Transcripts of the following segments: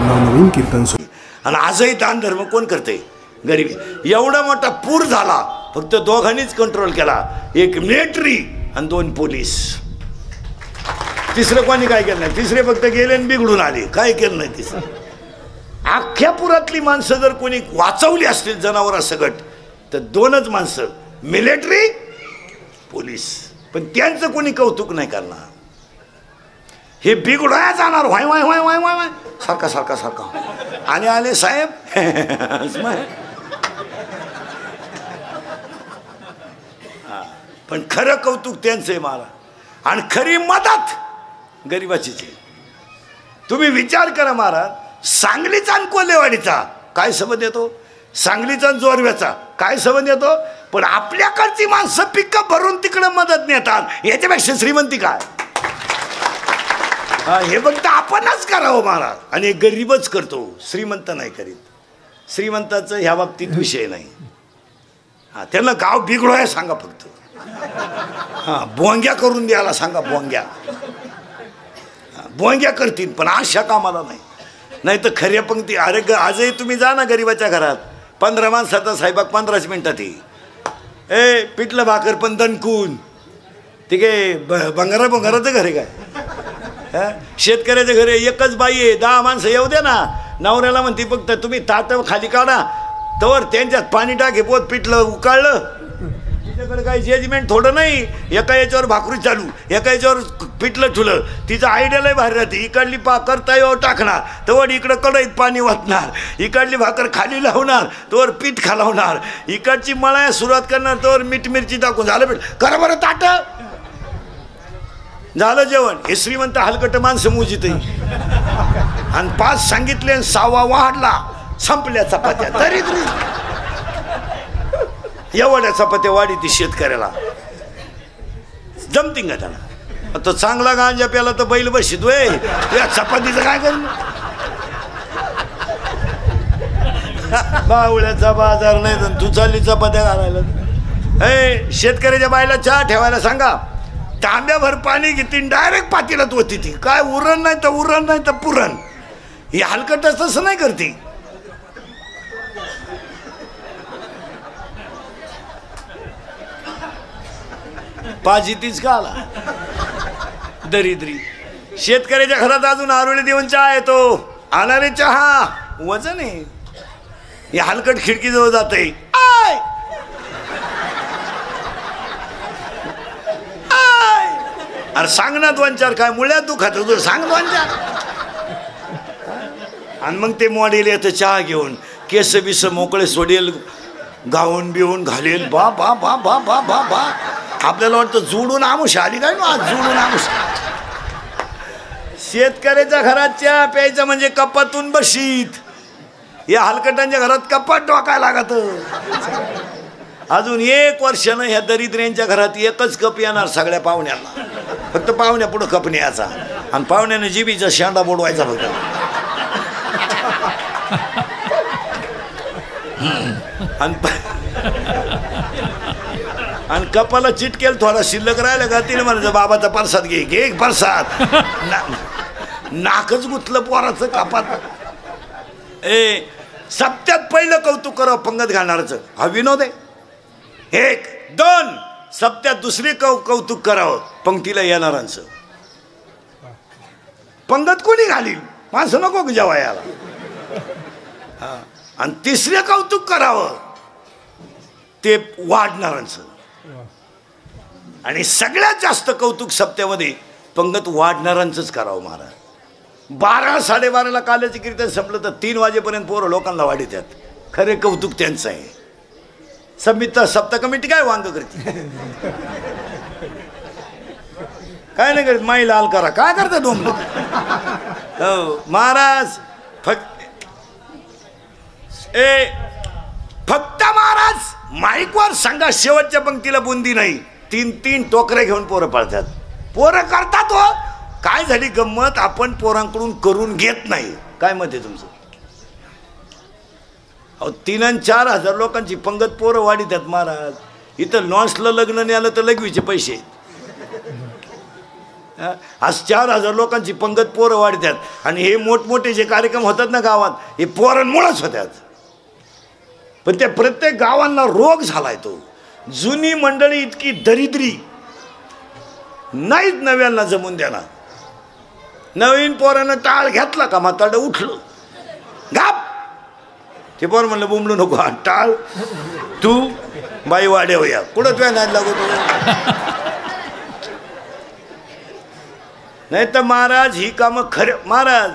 नवनवीन कीर्तन आणि आजही दान धर्म कोण करते? गरिबी. एवढा मोठा पूर झाला, फक्त दोघांनीच कंट्रोल केला, एक मिलिटरी आणि 2 पोलीस. तिसरं कोणी काय केलं नाही. तिसरे फक्त गेले आणि बिघडून आले, काय केलं नाही तिसरं. अख्ख्या पुरातली माणसं जर कोणी वाचवली असतील जनावरासकट तर 2च माणसं, मिलिटरी, पोलीस. पण त्यांचं कोणी कौतुक नाही करणार. हे बिघडाया जाणार, Y Y Y Y Y सारखा सारखा सारखा. आणि आले साहेब. पण खरं कौतुक त्यांचं आहे मला, आणि खरी मदत गरिबाचीच आहे. तुम्ही विचार करा महाराज, सांगलीचा आणि कोल्हेवाडीचा काय संबंध येतो? सांगलीचा आणि जोरव्याचा काय संबंध येतो? पण आपल्याकडची माणसं पिकं भरून तिकडे मदत नेतात, याच्यापेक्षा श्रीमंती काय? हे फक्त आपणच करावं महाराज, आणि गरीबच करतो, श्रीमंत नाही करीत. श्रीमंताचं ह्या बाबतीत विषय नाही. त्यांना गाव बिघडवाय सांगा फक्त. बोंग्या करून द्यायला सांगा, बोंग्या करतील, पण अशा कामाला नाही. नाही तर खऱ्या पंक्ती. अरे आजही तुम्ही जा ना गरीबाच्या घरात, 15 माणसाचा स्वयंपाक 15 मिनिटात. पिठलं भाकर पण दणकून. ठीक आहे, भंगाराचं घर आहे काय? शेतकऱ्याच्या घरी एकच बाई आहे, 10 माणसं येऊ द्या ना. नवऱ्याला म्हणते फक्त तुम्ही ताट खाली काढा, तर त्यांच्यात पाणी टाके, पोत पिठलं उकाळलं. तिच्याकडे काही जजमेंट थोडं नाही. एका याच्यावर भाकरी चालू, एका याच्यावर पिठलं ठुलं. तिचं आयडियालाही भारी राहते. इकडली करता येऊ टाकणार, तवर इकडं कढईत पाणी वाटणार. इकडली भाकर खाली लावणार, तवर पीठ खालावणार. इकडची मळाया सुरुवात करणार, तवर मीठ मिरची टाकून झालं पीठ. करा बरं ताट, झालं जेवण. हे श्रीमंत हलकट माणसं मुजित. आणि 5 सांगितले आणि 6वा वाढला, संपल्या चपात्या. तरी एवढ्या चपात्या वाढी ती शेतकऱ्याला जमती का त्याला? तो चांगला गांजा प्याला तर बैल बशीत वय, या चपातीचं काय करू? बावळ्याचा बाजार नाही तर तू चालली चपात्या घालायला. शेतकऱ्याच्या बायला चहा ठेवायला सांगा, तांब्याभर पाणी घेते, डायरेक्ट पातेल्यात होती ती. काय उरण नाही तर पुरण. ही हलकट तसं नाही करते. पाजी तीच का आला दरिद्री. शेतकऱ्याच्या घरात अजून आरोळी देऊन चहा येतो. आणारे चहा वजन आहे. हे हलकट खिडकीजवळ जाते. अरे सांग ना 2-4 काय मुळ्यात दुखात होतं, सांग 2-4. आणि मग ते मॉडेल येतं चहा घेऊन, केस बिस मोकळे सोडेल, गाऊन बिवून घालेल. बा बा बा बा बा बा बा. आपल्याला वाटतं जोडून आमुष आली काय ना, जोडून आमुष. शेतकऱ्याच्या घरात चहा प्यायचं म्हणजे कपातून बशीत. या हलकटांच्या घरात कपात डोकायला लागत. अजून 1 वर्षानं ह्या दरिद्र्यांच्या घरात एकच कप येणार सगळ्या पाहुण्यांना. फक्त पाहुण्या पुढं कप न्यायचा, आणि पाहुण्याने जिबीचा शेंडा बोडवायचा फक्त. आणि कपाला चिटकेल थोडा शिल्लक राहिला का तिने म्हणायचं बाबाचा प्रसाद घे, घे प्रसाद. नाकच गुतलं पोराचं कपात. सप्त्यात पहिलं कौतुक करावं पंगत घालणारच, हा विनोद आहे. 1, 2 सप्त्यात दुसरी कौतुक करावं पंक्तीला येणारांचं. पंगत कोणी घालील? माणसं नको जेव्हा याला. आणि तिसरे कौतुक करावं ते वाढणारांचं. आणि सगळ्यात जास्त कौतुक सप्त्यामध्ये पंगत वाढणारांचंच करावं महाराज. 12 साडेबाराला काल्याचं कीर्तन संपलं तर 3 वाजेपर्यंत पोरं लोकांना वाढीतात. खरे कौतुक त्यांचं आहे. सप्ताह कमिटी काय वांग करते? काय नाही करत. माई लाल करा काय करता डोंब. हो महाराज फक्त महाराज माईकवर सांगा शेवटच्या पंक्तीला बुंदी नाही. 3 टोकरे घेऊन पोरं पळतात. पोरं करतात हो. काय झाली गंमत, आपण पोरांकडून करून घेत नाही. काय मत आहे तुमचं? 3 आणि 4 हजार लोकांची पंगत पोरं वाढीतात महाराज. इथं लॉन्सला लग्न नाही आलं तर लघवीचे पैसे. आज 4000 लोकांची पंगत पोरं वाढतात आणि हे मोठमोठे जे कार्यक्रम होतात ना गावात हे पोरांमुळेच होतात. पण त्या प्रत्येक गावांना रोग झालाय तो. जुनी मंडळी इतकी दरिद्री नाहीच नव्यांना जमून देणार. नवीन पोरानं टाळ घेतला का म्हातारडं उठलं गाप. ते पोर म्हणलं बुमडू नको टाळ तू बाई वाड्यावर या कुठं तुझ्या नाही लागतो. नाही तर महाराज ही कामं खरे. महाराज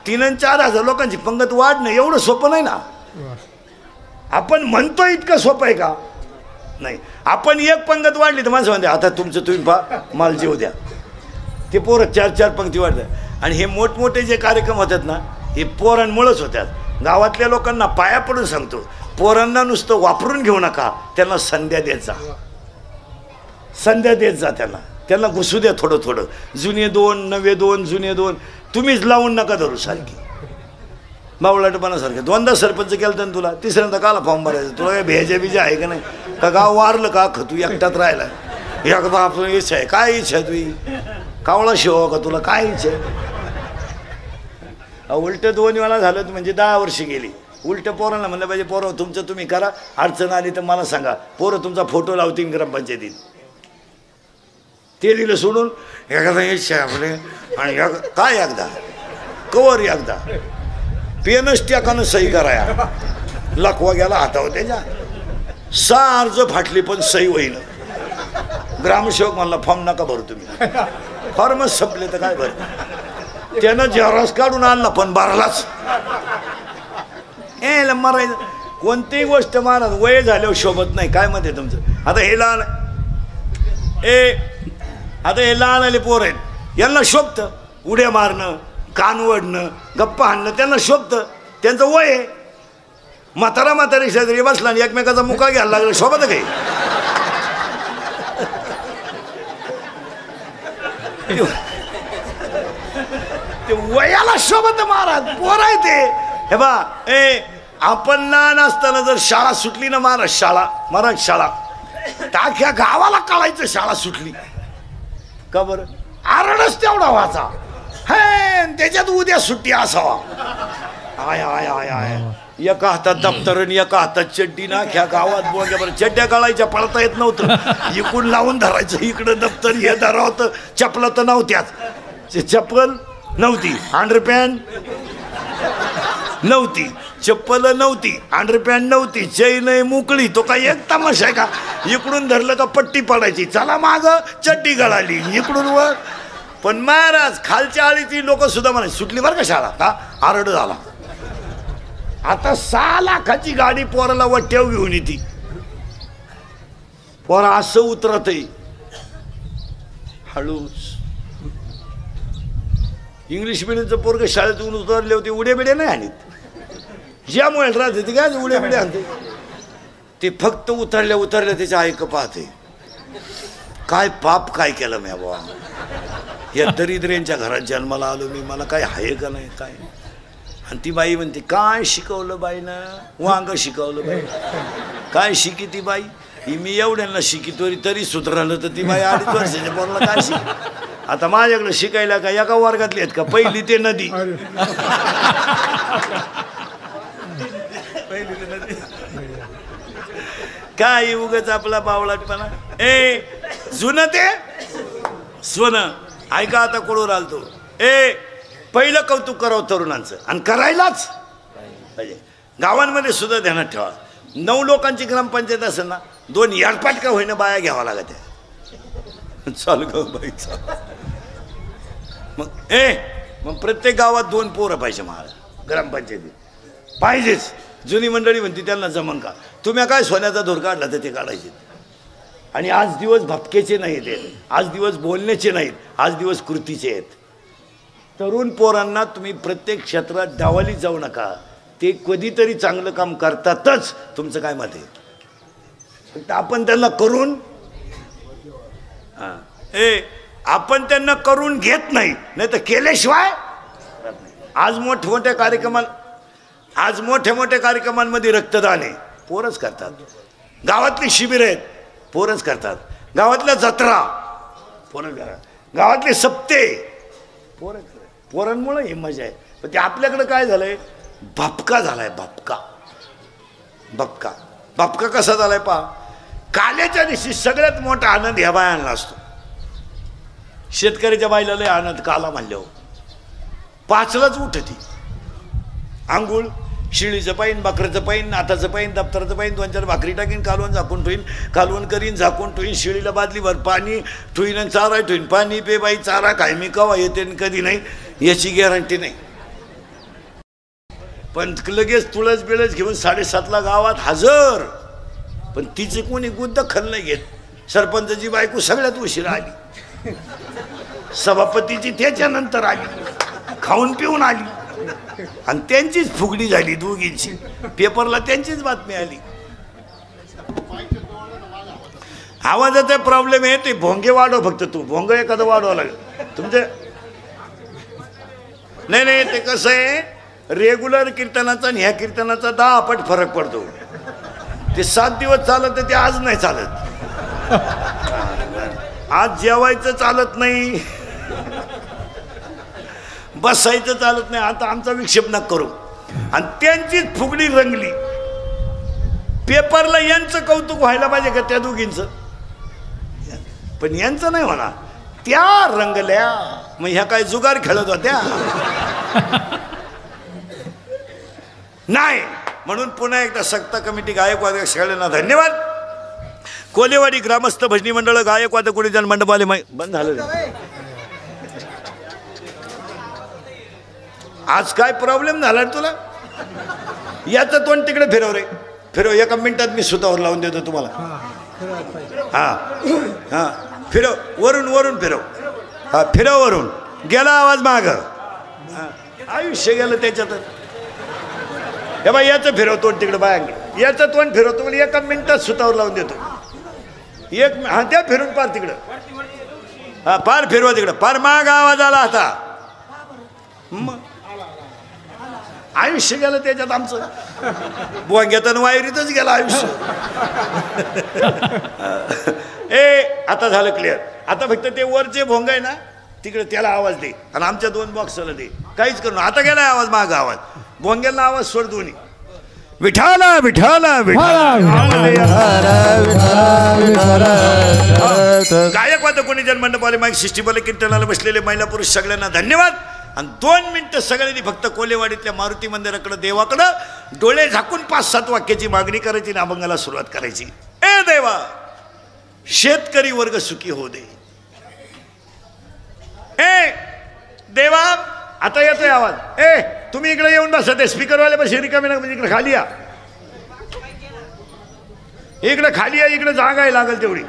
3-4 लोकांची पंगत वाढणं एवढं सोपं नाही ना. आपण म्हणतो इतकं सोपं आहे का? नाही. आपण एक पंगत वाढली तर माणसं म्हणते आता तुमचं तुम्ही पहा मला जेव द्या. ते पोरं 4-4 पंक्ती वाढतात. आणि हे मोठमोठे जे कार्यक्रम होतात ना हे पोरांमुळेच होतात. गावातल्या लोकांना पाया पडून सांगतो, पोरांना नुसतं वापरून घेऊ नका, त्यांना संध्या देत जा. संध्या देत जा त्यांना घुसू द्या थोडं थोडं. जुने 2 नवे 2 जुने 2 तुम्हीच लावून नका धरू सारखी बावळाटपणासारखं. 2दा सरपंच केलं तर तुला, तिसऱ्यांदा काला फॉर्म भरायचं. तुला काय भेजा बिजा आहे का नाही? का गाव वारलं का तू एकटात राहिला? एकदा आपण इच्छा आहे काय इच्छा आहे तुझी? कावळा शिवा का तुला काय इच्छा आहे? उलट 2 वेळा झालं म्हणजे 10 वर्ष गेली. उलट पोरांना म्हणलं पाहिजे पोरं तुमचं तुम्ही करा, अडचण आली तर मला सांगा. पोरं तुमचा फोटो लावतील ग्रामपंचायतीत. ते दिलं सोडून एखादा इच्छा आहे आपले आणि काय एकदा कवर एकदा पेनच टाकानं सही कराया लकवा गेला हातावर त्याच्या. 6 अर्ज फाटली पण सही होईल. ग्रामसेवक म्हणला फॉर्म नका भरू तुम्ही. फॉर्मच संपले तर काय भर. त्यानं झेरॉक्स काढून आणला पण भरलाच. मरायचं कोणतीही गोष्ट महाराज वय झाल्यावर शोभत नाही. काय मत आहे तुमचं? आता हे लहान आले पोर आहेत यांना शोभतं उड्या मारणं कान वडणं गप्पा हाणणं. त्यांना शोभतं, त्यांचं वय आहे. म्हातारी शेजारी बसला आणि एकमेकाचा मुका घ्यायला लागला शोभत काही? ते वयाला शोभत महाराज पोर आहे ते. हे बा आपण लहान असताना जर शाळा सुटली ना महाराज शाळा टाक्या गावाला कळायचं शाळा सुटली का बरं. आरडच तेवढा व्हायचा. हे त्याच्यात उद्या सुट्टी असावा. आय आय आय आय एका हातात दप्तर आणि एका हातात चड्डी ना ह्या गावात बोलल्या बरं. चड्ड्या काढायच्या पळता येत नव्हतं. इकडून लावून धरायचं इकडं दप्तर हे धरा होतं. चपला तर नव्हत्याच. चप्पल नव्हती, अंडरपॅन्ट नव्हती, चप्पल नव्हती, अंडरपॅन्ट नव्हती, चैन मोकळी. तो काय एक तमाशा आहे का? इकडून धरलं का पट्टी पडायची, चला माग चड्डी गळाली इकडून वर. पण महाराज खालच्या आळीची लोक सुद्धा म्हणायची सुटली बरं का शाळा का आरड झाला. आता 6 लाखाची गाडी पोराला वट्याव घेऊन येते. पोरा असं उतरतही हळूच. इंग्लिश मिडियमचं पोरग शाळेतून उतरले होते उड्या बिड्या नाही आणत. ज्यामुळे राहते ते काय उड्या बिड्या आणते. ते फक्त उतरल्या त्याच्या ऐक पाहते काय पाप काय केलं मी बाबा. या दरिद्र्यांच्या घरात जन्माला आलो मी, मला काय आहे का नाही काय. आणि ती बाई म्हणते काय शिकवलं बाईनं? वांग शिकवलं बाई. काय शिकी ती बाई? ही मी एवढ्यांना शिकितो तरी सुधारलं तर ती बाई 2.5 वर्षाच्या पोराला काय शिक. आता माझ्याकडे शिकायला का एका वर्गातली आहेत का? पहिली ते नदी काय उगाच आपला बावळाटपणा. जुनं ते सोनं ऐका. आता कोळूर आलतो. पहिलं कौतुक करावं तरुणांचं आणि करायलाच पाहिजे. गावांमध्ये सुद्धा ध्यानात ठेवा. 9 लोकांची ग्रामपंचायत असेल ना 2 याडपाट का होईना बाया घ्यावा लागत आहे. चाल ग बाई चाल. मग प्रत्येक गावात 2 पोरं पाहिजे महाराज ग्रामपंचायतीत पाहिजेच. जुनी मंडळी म्हणते त्यांना जमन का? तुम्ही काय सोन्याचा धूर काढला तर ते काढायचे. आणि आज दिवस भपकेचे नाहीत, आज दिवस बोलण्याचे नाहीत, आज दिवस कृतीचे आहेत. तरुण पोरांना तुम्ही प्रत्येक क्षेत्रात डावाली जाऊ नका. ते कधीतरी चांगलं काम करतातच. तुमचं काय मत आहे? फक्त आपण त्यांना करून आपण त्यांना करून घेत नाही, नाही तर केल्याशिवाय. आज मोठ्या कार्यक्रमांमध्ये रक्तदान आहे पोरच करतात. गावातली शिबिर आहेत पोरच करतात. गावातल्या जत्रा पोरच करतात. गावातले सप्ते पोरांमुळे ही मजा आहे. पण ते आपल्याकडं काय झालंय, भपका झालाय. भपका भपका भपका कसा झालाय पहा. काल्याच्या दिवशी सगळ्यात मोठा आनंद ह्या बायांना असतो. शेतकऱ्याच्या बाईला लय आनंद काला म्हणल्यावर 5लाच उठती. आंघोळ, शिळीचं पाईन, बकऱ्याचं पाईन, नाताचं पाईन, दप्तराचं पाईन, 2-4 भाकरी टाकीन, कालवण झाकून ठेवीन, कालवण करीन, झाकून ठेवीन, शिळीला बादलीभर पाणी ठेवीन आणि चारा ठेवीन. पाणी पे बाई, चारा काय मी कवा येते कधी नाही याची गॅरंटी नाही. पण लगेच तुळस बिळस घेऊन 7:30ला गावात हजर. पण तिचे कोणी दखल नाही घेत. सरपंचाची बायको सगळ्यात उशिरा आली, सभापतीची त्याच्यानंतर आली, खाऊन पिऊन आली आणि त्यांचीच फुगडी झाली दोघींची. पेपरला त्यांचीच बातमी आली. आवाजाचा प्रॉब्लेम आहे. ते भोंगे वाढव, फक्त तू भोंग एखादं वाढवावं लागेल तुमचे. नाही ते कसं आहे, रेग्युलर कीर्तनाचा आणि ह्या कीर्तनाचा 10 पट फरक पडतो. ते 7 दिवस चालत ते आज नाही चालत. आज जेवायचं चालत नाही, बसायचं चालत नाही. आता आमचा विक्षेप नका करू. आणि त्यांचीच फुगडी रंगली. पेपरला यांचं कौतुक व्हायला पाहिजे का त्या दोघींचं, पण यांचं नाही होणार. त्या रंगल्या. मग ह्या काय जुगार खेळत होत्या नाही. म्हणून पुन्हा एकदा सक्ता कमिटी, गायकवाद सगळ्यांना धन्यवाद. कोलेवाडी ग्रामस्थ भजनी मंडळ, गायकवाद कुणीजन मंडपाले बंद झालं. आज काय प्रॉब्लेम झाला तुला. याचं तोंड तिकडे फिरव रे, फिरव. 1 मिनिटात मी सुतावर लावून देतो तुम्हाला. हा फिरव, वरून फिरव. हा फिरव, वरून गेला आवाज माग. आयुष्य गेलं त्याच्यात. हे बाई याचं फिरव तोंड तिकडे बायांगे. याचं तोंड फिरवतो म्हणजे 1 मिनिटात सुतावर लावून देतो. हा त्या फिरून पार तिकडं. हा पार फिरवा तिकडं. पार माग आवाज आला आता. मग आयुष्य गेलं त्याच्यात आमचं. बोंग्यातून वायरीतच गेलं आयुष्य. आता झालं क्लिअर. आता फक्त ते वरचे भोंग आहे ना तिकडे त्याला आवाज दे आणि आमच्या 2 बॉक्सला दे. काहीच करू. आता गेलाय आवाज माग. आवाज भोंग्याला आवाज सोड दोन्ही. विठाला विठाला विठाला. गायकवाद कोणी मंडपाले माईक सिस्टीमला कीर्तनाला बसलेले महिला पुरुष सगळ्यांना धन्यवाद. आणि 2 मिनिटं सगळ्यांनी फक्त कोलेवाडीतल्या मारुती मंदिराकडे, देवाकडं डोळे झाकून 5-7 वाक्याची मागणी करायची आणि अभंगाला सुरुवात करायची. ए देवा, शेतकरी वर्ग सुखी हो दे. ए देवा, आता येतोय आवाज. तुम्ही इकडे येऊन बसा. ते स्पीकरवाले बस रिकामी ना, म्हणजे इकडे खाली या. इकडे खाली या. इकडे जागा आहे लागेल तेवढी.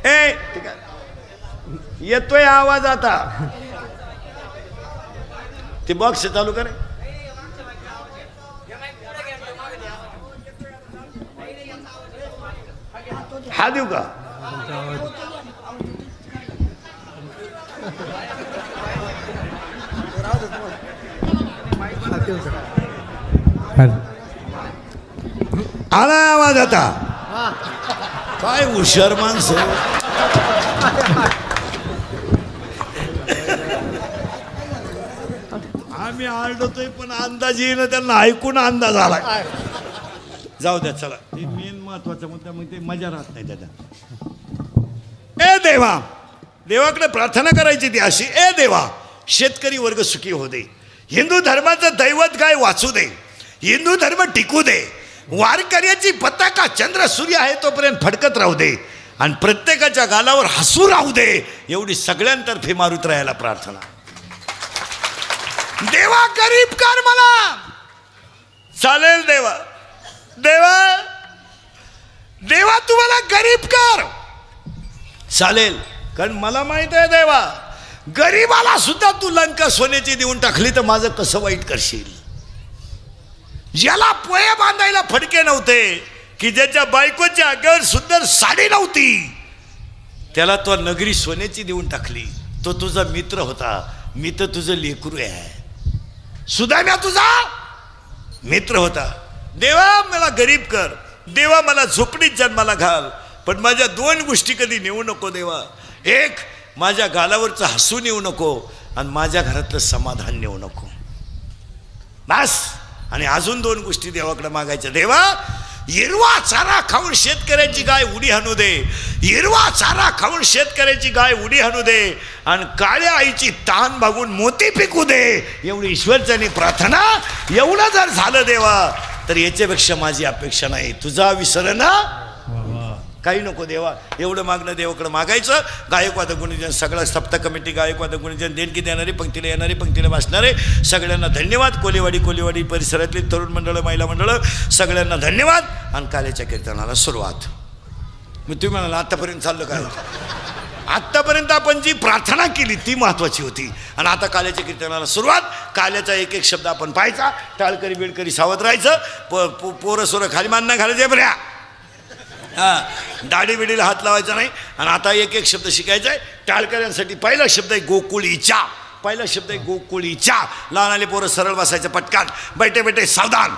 ठीक आहे, येतोय आवाज आता. ते बॉक्स चालू करे. हा देऊ का. आला आवाज आता. काय हुशार माणसं. आम्ही आरडतोय पण अंदाज येईन, त्यांना ऐकून अंदाज आला. जाऊ द्या चला. ते मेन महत्वाचा मुद्दा, मग ते मजा राहत नाही त्याच्यात. ए देवा, देवाकडे प्रार्थना करायची ती अशी. ए देवा, शेतकरी वर्ग सुखी हो दे. हिंदू धर्माचं दैवत गाय वाचू दे. हिंदू धर्म टिकू दे. वारकऱ्याची पताका चंद्र सूर्य आहे तोपर्यंत फडकत राहू दे आणि प्रत्येकाच्या गालावर हसू राहू दे. एवढी सगळ्यांतर्फे मारुत राहायला प्रार्थना. देवा गरीब कर मला. चालेल देवा. देवा देवा तुम्हाला गरीब कर चालेल, कारण मला माहित आहे देवा, गरीबाला सुद्धा तू लंका सोन्याची देऊन टाकली तर माझं कसं वाईट करशील. ज्याला पोहे बांधायला फडके नव्हते, की ज्याच्या बायकोच्या अंगावर सुंदर साडी नव्हती, त्याला तो नगरी सोन्याची देऊन टाकली. तो तुझा मित्र होता. मी तर तुझं लेकरू आहे. सुदाम्या तुझा मित्र होता. देवा मला गरीब कर. देवा मला झोपडीत जन्माला घाल. पण पण माझ्या दोन गोष्टी कधी नेऊ नको देवा. एक, माझ्या गालावरचं हसू नेऊ नको आणि माझ्या घरातलं समाधान नेऊ नको. बस. आणि अजून दोन गोष्टी देवाकडे मागायच्या. देवा, हिरवा चारा खाऊन शेतकऱ्याची गाय उडी हाणू दे. हिरवा चारा खाऊन शेतकऱ्याची गाय उडी हाणू दे आणि काळ्या आईची तान भागून मोती पिकू दे. एवढी ईश्वरचरणी प्रार्थना. एवढं जर झालं देवा तर याच्यापेक्षा माझी अपेक्षा नाही. तुझा विसर ना काही नको देवा. एवढं मागणं देवाकडे मागायचं. गायकवाद गुणीजन सगळं सप्त कमिटी गायकवाद गुणीजन देणगी देणारे, पंक्तीला येणारे, पंक्तीला वाचणारे सगळ्यांना धन्यवाद. कोलेवाडी परिसरातली तरुण मंडळं, महिला मंडळं सगळ्यांना धन्यवाद. आणि काल्याच्या कीर्तनाला सुरुवात. मग तुम्ही म्हणाला आत्तापर्यंत चाललं काय? आत्तापर्यंत आपण जी प्रार्थना केली ती महत्वाची होती. आणि आता काल्याच्या कीर्तनाला सुरुवात. काल्याचा एक एक शब्द आपण पाहायचा. टाळकरी बिळकरी सावध राहायचं. पोरं सोरं खाली मान नाही घालायचे बऱ्या. दाढी बिडीला हात लावायचा नाही. आणि आता एक एक शब्द शिकायचा आहे. टाळकऱ्यांसाठी पहिला शब्द आहे गोकुळीच्या. पहिला शब्द आहे गोकुळीच्या. लहान आले पोरं सरळ बसायचं पटकन. बैठे बैठे सावधान.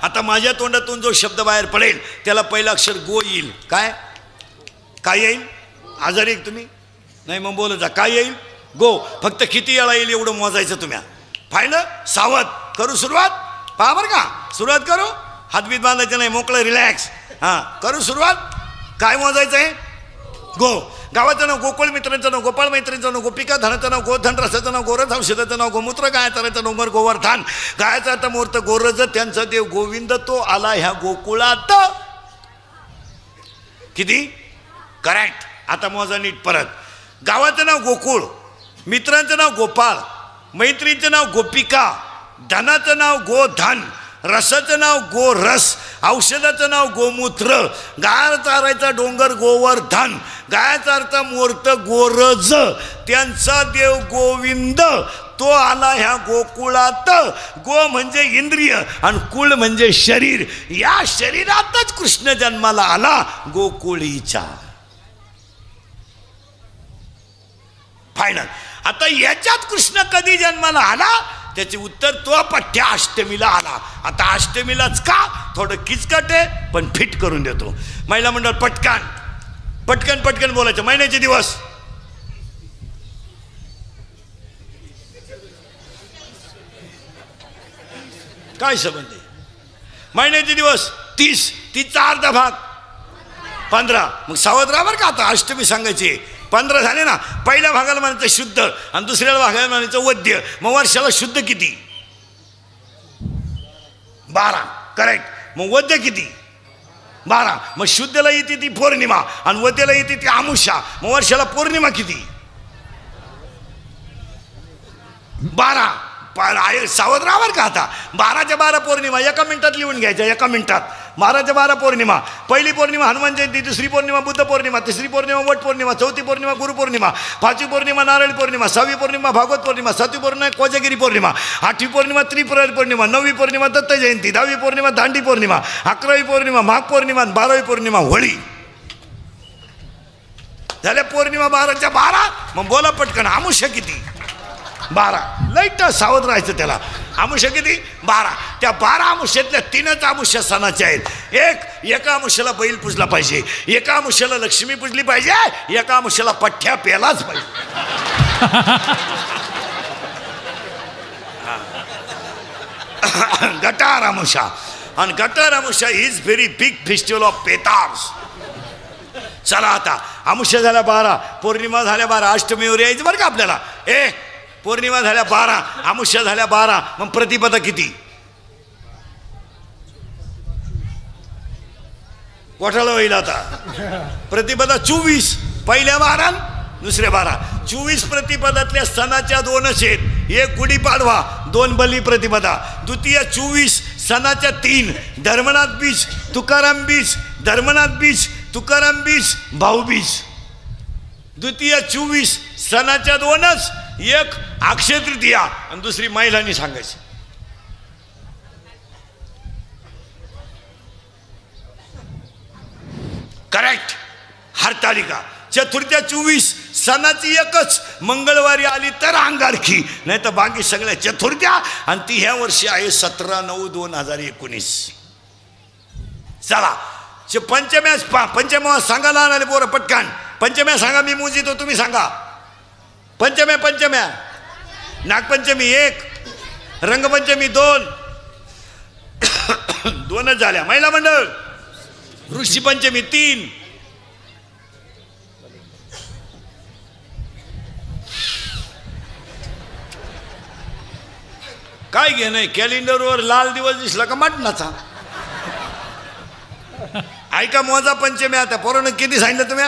आता माझ्या तोंडातून जो शब्द बाहेर पडेल त्याला पहिलं अक्षर गो येईल. काय काय येईल? आजारी एक तुम्ही नाही मग बोलत जा. काय येईल? गो. फक्त किती वेळा येईल एवढं मोजायचं तुम्ही. पाहिलं? सावध. करू सुरुवात. पहा बरं का. सुरुवात करू. हातबीत बांधायचं नाही. मोकळं रिलॅक्स. करू सुरुवात. काय मोजायचं आहे? गो. गावाचं नाव गोकुळ, मित्रांचं नाव गोपाळ, मैत्रीचं नाव गोपिका, धनाचं नाव गोधन, रसाचं नाव गोरज, औषधाचं नाव गोमूत्र, गायचं नाव गोवर्धन, गायचा अर्थ मूर्त गोरज, त्यांचा देव गोविंद, तो आला ह्या गोकुळात. किती? करेक्ट. आता मोजा नीट परत. गावाचं नाव गोकुळ, मित्रांचं नाव गोपाळ, मैत्रीचं नाव गोपिका, धनाचं नाव गोधन, रसाचं नाव गोरस, औषधाचं नाव गोमूत्र, गाय चारायचा डोंगर गोवर्धन, गायचा अर्थ मूर्त गोरज, त्यांचा देव गोविंद, तो आला ह्या गोकुळात. गो म्हणजे इंद्रिय आणि कुळ म्हणजे शरीर. या शरीरातच कृष्ण जन्माला आला गोकुळीच्या. फायनल. आता याच्यात कृष्ण कधी जन्माला आला त्याचे उत्तर तो पठ्या अष्टमीला आला. आता अष्टमीलाच का? थोडं किचकट आहे पण फिट करून देतो. महिला मंडळ पटकन पटकन पटकन बोलायचं. महिन्याचे दिवस काय संबंध आहे? महिन्याचे दिवस 30. 30चा अर्धा भाग 15. मग सावध राहा बरं का. आता अष्टमी सांगायची. 15 झाले ना. पहिल्या भागाला म्हणायचं शुद्ध आणि दुसऱ्या भागाला म्हणायचं वद्य. मग वर्षाला शुद्ध किती? 12. करेक्ट. मग वद्य किती? 12. मग शुद्धला येते ती पौर्णिमा आणि वद्याला येते ती आमुषा. मग वर्षाला पौर्णिमा किती? 12. सावध राहा बरं का. आता 12च्या 12 पौर्णिमा एका मिनिटात लिहून घ्यायच्या. एका मिनिटात 12च्या 12 पौर्णिमा. पहिली पौर्णिमा हनुमान जयंती, दुसरी पौर्णिमा बुद्ध पौर्णिमा, तिसरी पौर्णिमा वट पौर्णिमा, चौथी पौर्णिमा गुरु पौर्णिमा, पाचवी पौर्णिमा नारळी पौर्णिमा, 6वी पौर्णिमा भागवत पौर्णिमा, 7वी पौर्णिमा कोजागिरी पौर्णिमा, 8वी पौर्णिमा त्रिपुरारी पौर्णिमा, 9वी पौर्णिमा दत्त जयंती, 10वी पौर्णिमा दांडी पौर्णिमा, 11वी पौर्णिमा माघ पौर्णिमा, 12वी पौर्णिमा होळी. झाल्या पौर्णिमा 12च्या 12. मग बोला पटकन. आमुष्य किती? 12. लाईट सावध राहायचं त्याला. आमुष्य किती? 12. त्या 12 आमुष्यातल्या 3च आमुष्या सणाच्या आहेत. एका आमुष्याला बैल पूजला पाहिजे, एका आमुष्याला लक्ष्मी पूजली पाहिजे, एका आमुष्याला पठ्ठ्या पेलाच पाहिजे. गटार आमुषा. आणि गटार आमुषा is very big festival of पेतार्स. चला आता आमुष्या झाल्या 12, पौर्णिमा झाल्या 12, अष्टमीवर यायचं बरं का आपल्याला. पौर्णिमा झाल्या 12, आमुष्या झाल्या 12. मग प्रतिपदा किती? कोठाला होईल आता. प्रतिपदा 24. पहिल्या 12 दुसऱ्या 12. 24 प्रतिपदातल्या सणाच्या 2च आहेत. एक गुढीपाडवा, 2 बली प्रतिपदा. द्वितीय 24 सणाच्या 3. धर्मनाथ बीज, तुकाराम बीज, धर्मनाथ बीज, तुकाराम बीज, भाऊबीज. द्वितीय 24 सणाच्या 2च. एक अक्षय तृतीया आणि दुसरी महिलांनी सांगायची. करेक्ट. हरतालिका. चतुर्थ्या 24 सणाची एकच. मंगळवारी आली तर अंगारखी, नाही तर बाकी सगळ्या चतुर्थ्या. आणि ती ह्या वर्षी आहे 17/9/2019. चला पंचम्या सांगा लहान आले पोरं पटकान. पंचम्या सांगा, मी मोजितो तुम्ही सांगा. पंचम्या नागपंचमी 1, रंगपंचमी 2, 2च झाल्या. महिला मंडळ ऋषी पंचमी 3. काय घे नाही, कॅलेंडरवर लाल दिवस दिसला का मटणाचा. ऐका मोजा पंचमी. आता पोरानं किती सांगितलं तुम्ही?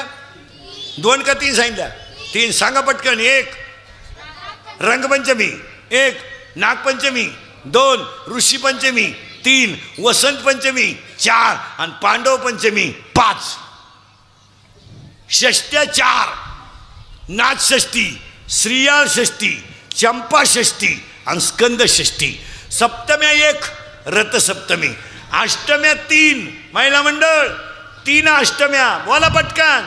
2 का 3 सांगितल्या? 3 सांगा पटकन. 1 रंगपंचमी, 1 नागपंचमी, 2 ऋषी पंचमी, 3 वसंत पंचमी, 4 आणि पांडव पंचमी 5. षष्ट्या 4, नाथ षष्टी, श्रीयाळ षष्टी, चंपा षष्टी आणि स्कंद षष्टी. सप्तम्या 1 रथसप्तमी. अष्टम्या 3 महिला मंडळ 3 अष्टम्या. बोला पटकन.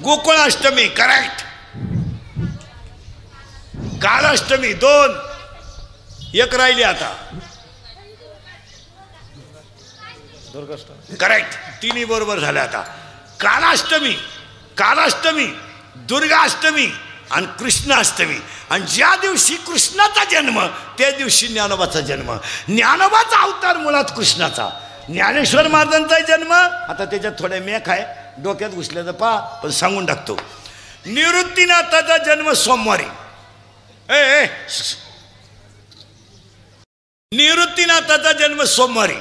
गोकुळ अष्टमी करेक्ट. कालाष्टमी 2, 1 राहिली आता. करेक्ट. 3 बरोबर झाल्या आता. कालाष्टमी, दुर्गाष्टमी आणि कृष्णाष्टमी. आणि ज्या दिवशी कृष्णाचा जन्म त्या दिवशी ज्ञानोबाचा जन्म. ज्ञानोबाचा अवतार मुळात कृष्णाचा. ज्ञानेश्वर महाराजांचा जन्म आता त्याच्यात थोड्या मेख आहे, डोक्यात घुसल्याचं पहा, पण सांगून टाकतो. निवृत्तीनाथाचा जन्म सोमवारी. निवृत्तीनाथाचा जन्म सोमवारी.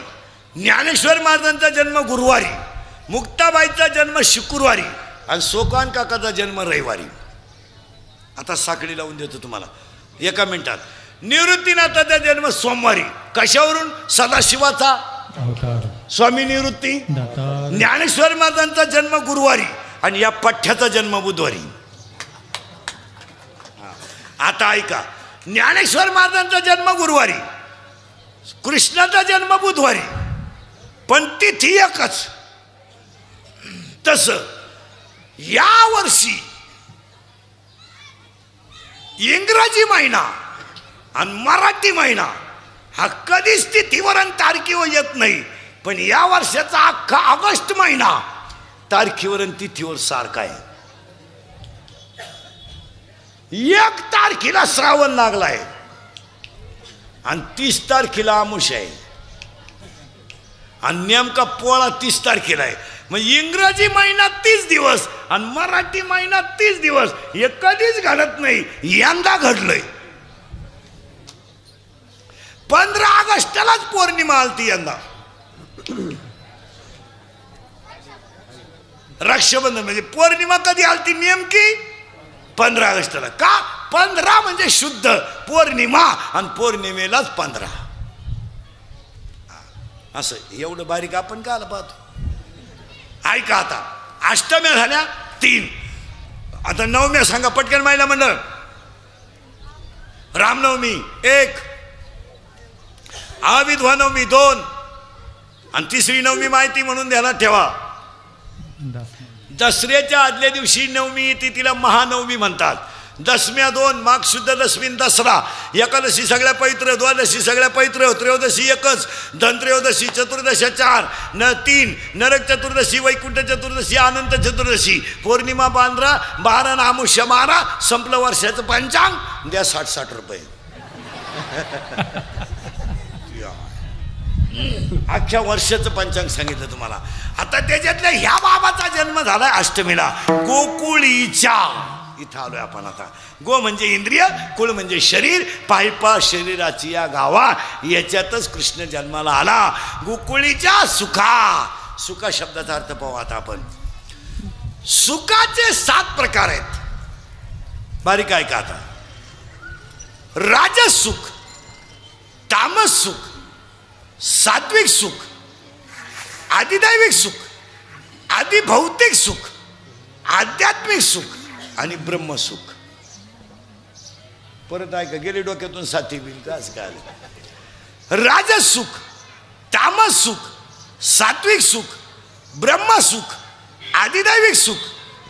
ज्ञानेश्वर महाराजांचा जन्म गुरुवारी. मुक्ताबाईचा जन्म शुक्रवारी आणि सोकान काकाचा जन्म रविवारी. आता साखळी लावून देतो तुम्हाला 1 मिनिटात. निवृत्तीनाथाचा जन्म सोमवारी. कशावरून? सदाशिवाचा अवतार स्वामी निवृत्ती. ज्ञानेश्वर महाराजांचा जन्म गुरुवारी आणि या पठ्ठ्याचा जन्म बुधवारी. आता ऐका, ज्ञानेश्वर महाराजांचा जन्म गुरुवारी, कृष्णाचा जन्म बुधवारी, पण तिथी एकच. तसं या वर्षी इंग्रजी महिना आणि मराठी महिना हा कधीच तिथीवर आणि तारखेवर येत नाही, पण या वर्षाचा अख्खा ऑगस्ट महिना तारखेवर आणि तिथीवर सारखा आहे. 1 तारखेला श्रावण लागलाय आणि 30 तारखेला आमुष आहे आणि नेमका पोळा 30 तारखेला आहे. मग इंग्रजी महिना 30 दिवस आणि मराठी महिना 30 दिवस. हे कधीच घडत नाही, यंदा घडलंय. 15 ऑगस्टलाच पौर्णिमा आलती यंदा. रक्षाबंधन म्हणजे पौर्णिमा कधी आलती नेमकी? 15 ऑगस्टला. का? 15 म्हणजे शुद्ध पौर्णिमा आणि पौर्णिमेलाच 15. असं एवढं बारीक आपण का आलं पाहतो. ऐका, आता अष्टम्या झाल्या 3. आता नवम्या सांगा पटकन महिला मंडळ. रामनवमी 1, आविर्भाव नवमी 2 आणि 3री नवमी माहिती म्हणून ध्यानात ठेवा. दसऱ्याच्या आदल्या दिवशी नवमी येते, तिला महानवमी म्हणतात. दशम्या 2, माघ शुद्ध दशमी दसरा. एकादशी सगळ्या पवित्र, द्वादशी सगळ्या पवित्र, त्रयोदशी 1, धनत्रयोदशी, चतुर्दशी 4, 3, नरक चतुर्दशी, वैकुंठ चतुर्दशी, अनंत चतुर्दशी, पौर्णिमा 15, 12 आणि अमावस्या 12. संपलं वर्षाचं पंचांग. द्या 60 रुपये. अख्ख्या वर्षाचं पंचांग सांगितलं तुम्हाला. आता त्याच्यातल्या ह्या बाबाचा जन्म झालाय अष्टमीला, गोकुळीच्या. इथं आलोय आपण आता. गो म्हणजे इंद्रिय, कुळ म्हणजे शरीर, पायपा शरीराची या गावा, याच्यातच कृष्ण जन्माला आला. गोकुळीच्या सुखा. सुखा शब्दाचा अर्थ पाहू आता आपण. सुखाचे 7 प्रकार आहेत. बारीक ऐका आता. राजस सुख, तामस सुख, सात्विक सुख, आदिदैविक सुख, आदिभौतिक सुख, आध्यात्मिक सुख आणि ब्रह्मसुख. परत ऐका, गेले डोक्यातून 7 बिल का असं काय. राजस सुख, तामस सुख, सात्विक सुख, ब्रह्मसुख, आदिदैविक सुख,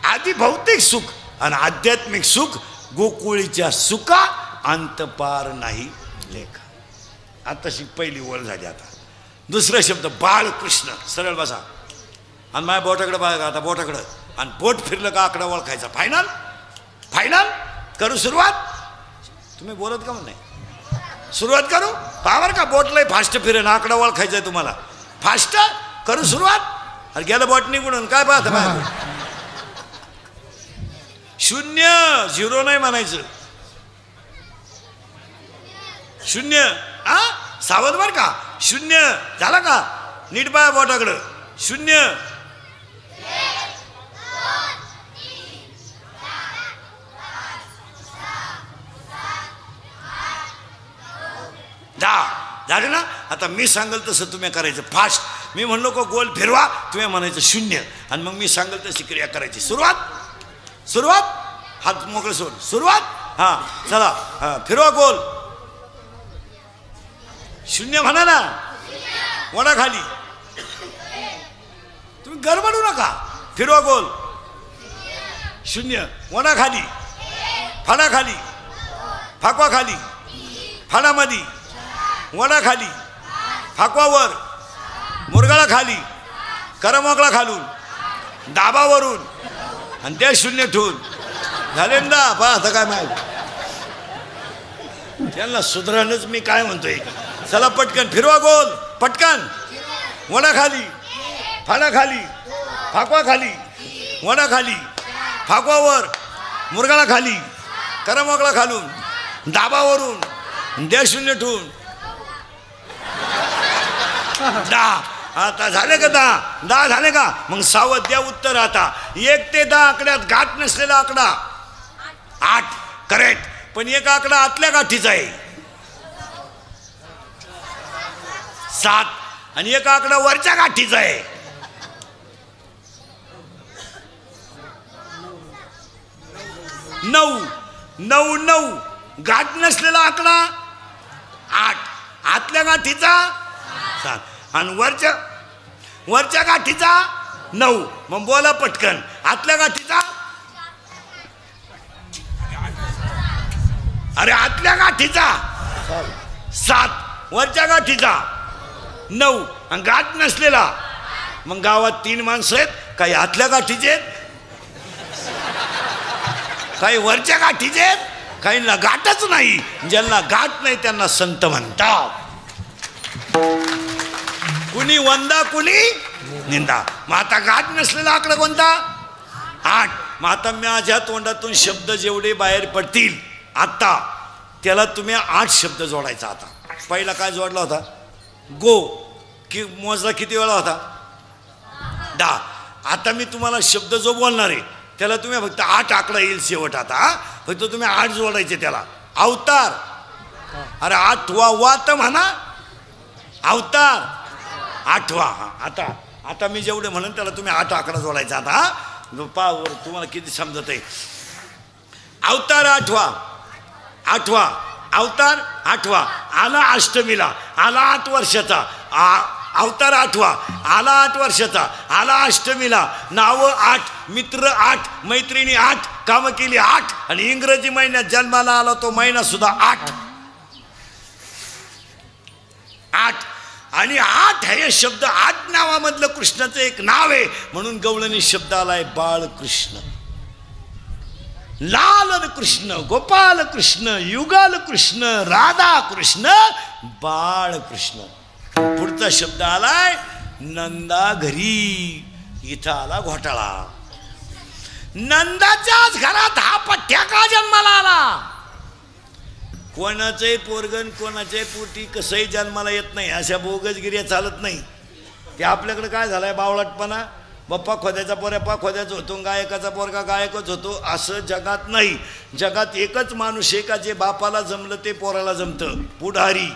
आदिभौतिक सुख आणि आध्यात्मिक सुख. गोकुळीच्या सुखा अंतपार नाही लेखा. आता पहिली ओळ झाली. आता दुसरा शब्द बाळकृष्ण. सरळ बसा आणि माझ्या बोटाकडे बघा आता, बोटाकडं, आणि बोट फिरलं का आकडा ओळखायचा. फायनल फायनल करू सुरुवात. तुम्ही बोलत का नाही? सुरुवात करू. पावर का बोट लय फास्ट फिरेन, आकडा ओळखायचा आहे तुम्हाला. फास्ट करू सुरुवात. अरे गेलं बोट निघून काय पाहता बाहेर. शून्य, झिरो नाही म्हणायचं, शून्य. सावध बर का. शून्य झाला का? नीट पाहा बोटाकडं. शून्य, झाले ना. आता मी सांगेल तसं तुम्ही करायचं फास्ट. मी म्हणलो का गोल फिरवा, तुम्ही म्हणायचं शून्य, आणि मग मी सांगेल तशी क्रिया करायची. सुरुवात सुरुवात, हात मोकळे सोड. सुरुवात. हां चला, हां फिरवा गोल. शून्य म्हणा ना. वडा खाली. तुम्ही गडबडू नका. फिरवा गोल. शून्य. वडा खाली. फाडा खाली. फाकवा खाली. फाडामध्ये. वडा खाली. फाकवावर. मुरगाळा खाली. करमोकळा खालून. दाबावरून. आणि त्या शून्य ठेवून. झाले ना. पहा आता काय माहिती त्यांना सुधारणच. मी काय म्हणतोय, चला पटकन फिरवा गोल. पटकन. वडा खाली. फाडा खाली. फाकवा खाली. वडा खाली. फाकवावर. मुरगाळा खाली. करमोकळा खालून. दाबावरून. द्या शून्य ठेवून. 10. आता झाले का 10? 10 झाले का? मग सावध द्या उत्तर. आता 1 ते 10 आकड्यात गाठ नसलेला आकडा 8. करेक्ट. पण एक आकडा आतल्या गाठीचा आहे 7, आणि एक आकडा वरच्या गाठीचा आहे 9. 9 9 गाठ नसलेला आकडा 8, आतल्या गाठीचा 7, आणि वरच्या गाठीचा 9. मग बोला पटकन. आतल्या गाठीचा, अरे आतल्या गाठीचा 7, वरच्या गाठीचा 9, आणि गाठ नसलेला. मग गावात 3 माणसं आहेत, काही आतल्या गाठीचे आहेत, काही वरच्या गाठीचे आहेत, काहींना गाठच नाही. ज्यांना गाठ नाही त्यांना संत म्हणतात. कुणी वंदा कुणी निंदा. मग आता गाठ नसलेला आकडा कोणता? 8. मग आता माझ्या तोंडातून शब्द जेवढे बाहेर पडतील आता त्याला तुम्ही 8 शब्द जोडायचा. आता पहिला काय जोडला होता? गो. की मोजला किती वेळा होता? 10. आता मी तुम्हाला शब्द जो बोलणार आहे त्याला तुम्ही फक्त 8 आकडा येईल शेवट. आता फक्त तुम्ही 8 जोडायचे त्याला. अवतार, अरे 8वा वात म्हणा. अवतार 8वा. आता मी जेवढे म्हणून त्याला तुम्ही 8 आकडा जोडायचा. आता पावर तुम्हाला किती समजत आहे. अवतार 8वा. अवतार 8वा. आला अष्टमीला, आला 8 वर्षाचा. अवतार 8वा. आला 8 वर्षाचा. आला अष्टमीला. नावं 8, मित्र 8, मैत्रिणी 8, कामं केली 8, आणि इंग्रजी महिन्यात जन्माला आला तो महिना सुद्धा 8. आणि 8 हे शब्द 8 नावामधलं कृष्णाचं एक नाव आहे. म्हणून गवळणी शब्द आलाय बाळकृष्ण. लाल कृष्ण, गोपाल कृष्ण, युगाल कृष्ण, राधा कृष्ण, बाळकृष्ण. पुढचा शब्द आलाय नंदा घरी. इथं आला घोटाळा. नंदाच्याच घरात हा पठ्या का जन्माला आला? कोणाचंही पोरगण कोणाच्याही पोटी कसंही जन्माला येत नाही. अशा बोगसगिऱ्या चालत नाही. ते आपल्याकडे काय झालंय बावळटपणा. बाप्पा खोद्याचा पोऱ्या खोद्याच होतो, गायकाचा पोरगा गायकच होतो, असं जगात नाही. जगात एकच माणूस आहे का जे बापाला जमलं ते पोराला जमतं, पुढारी.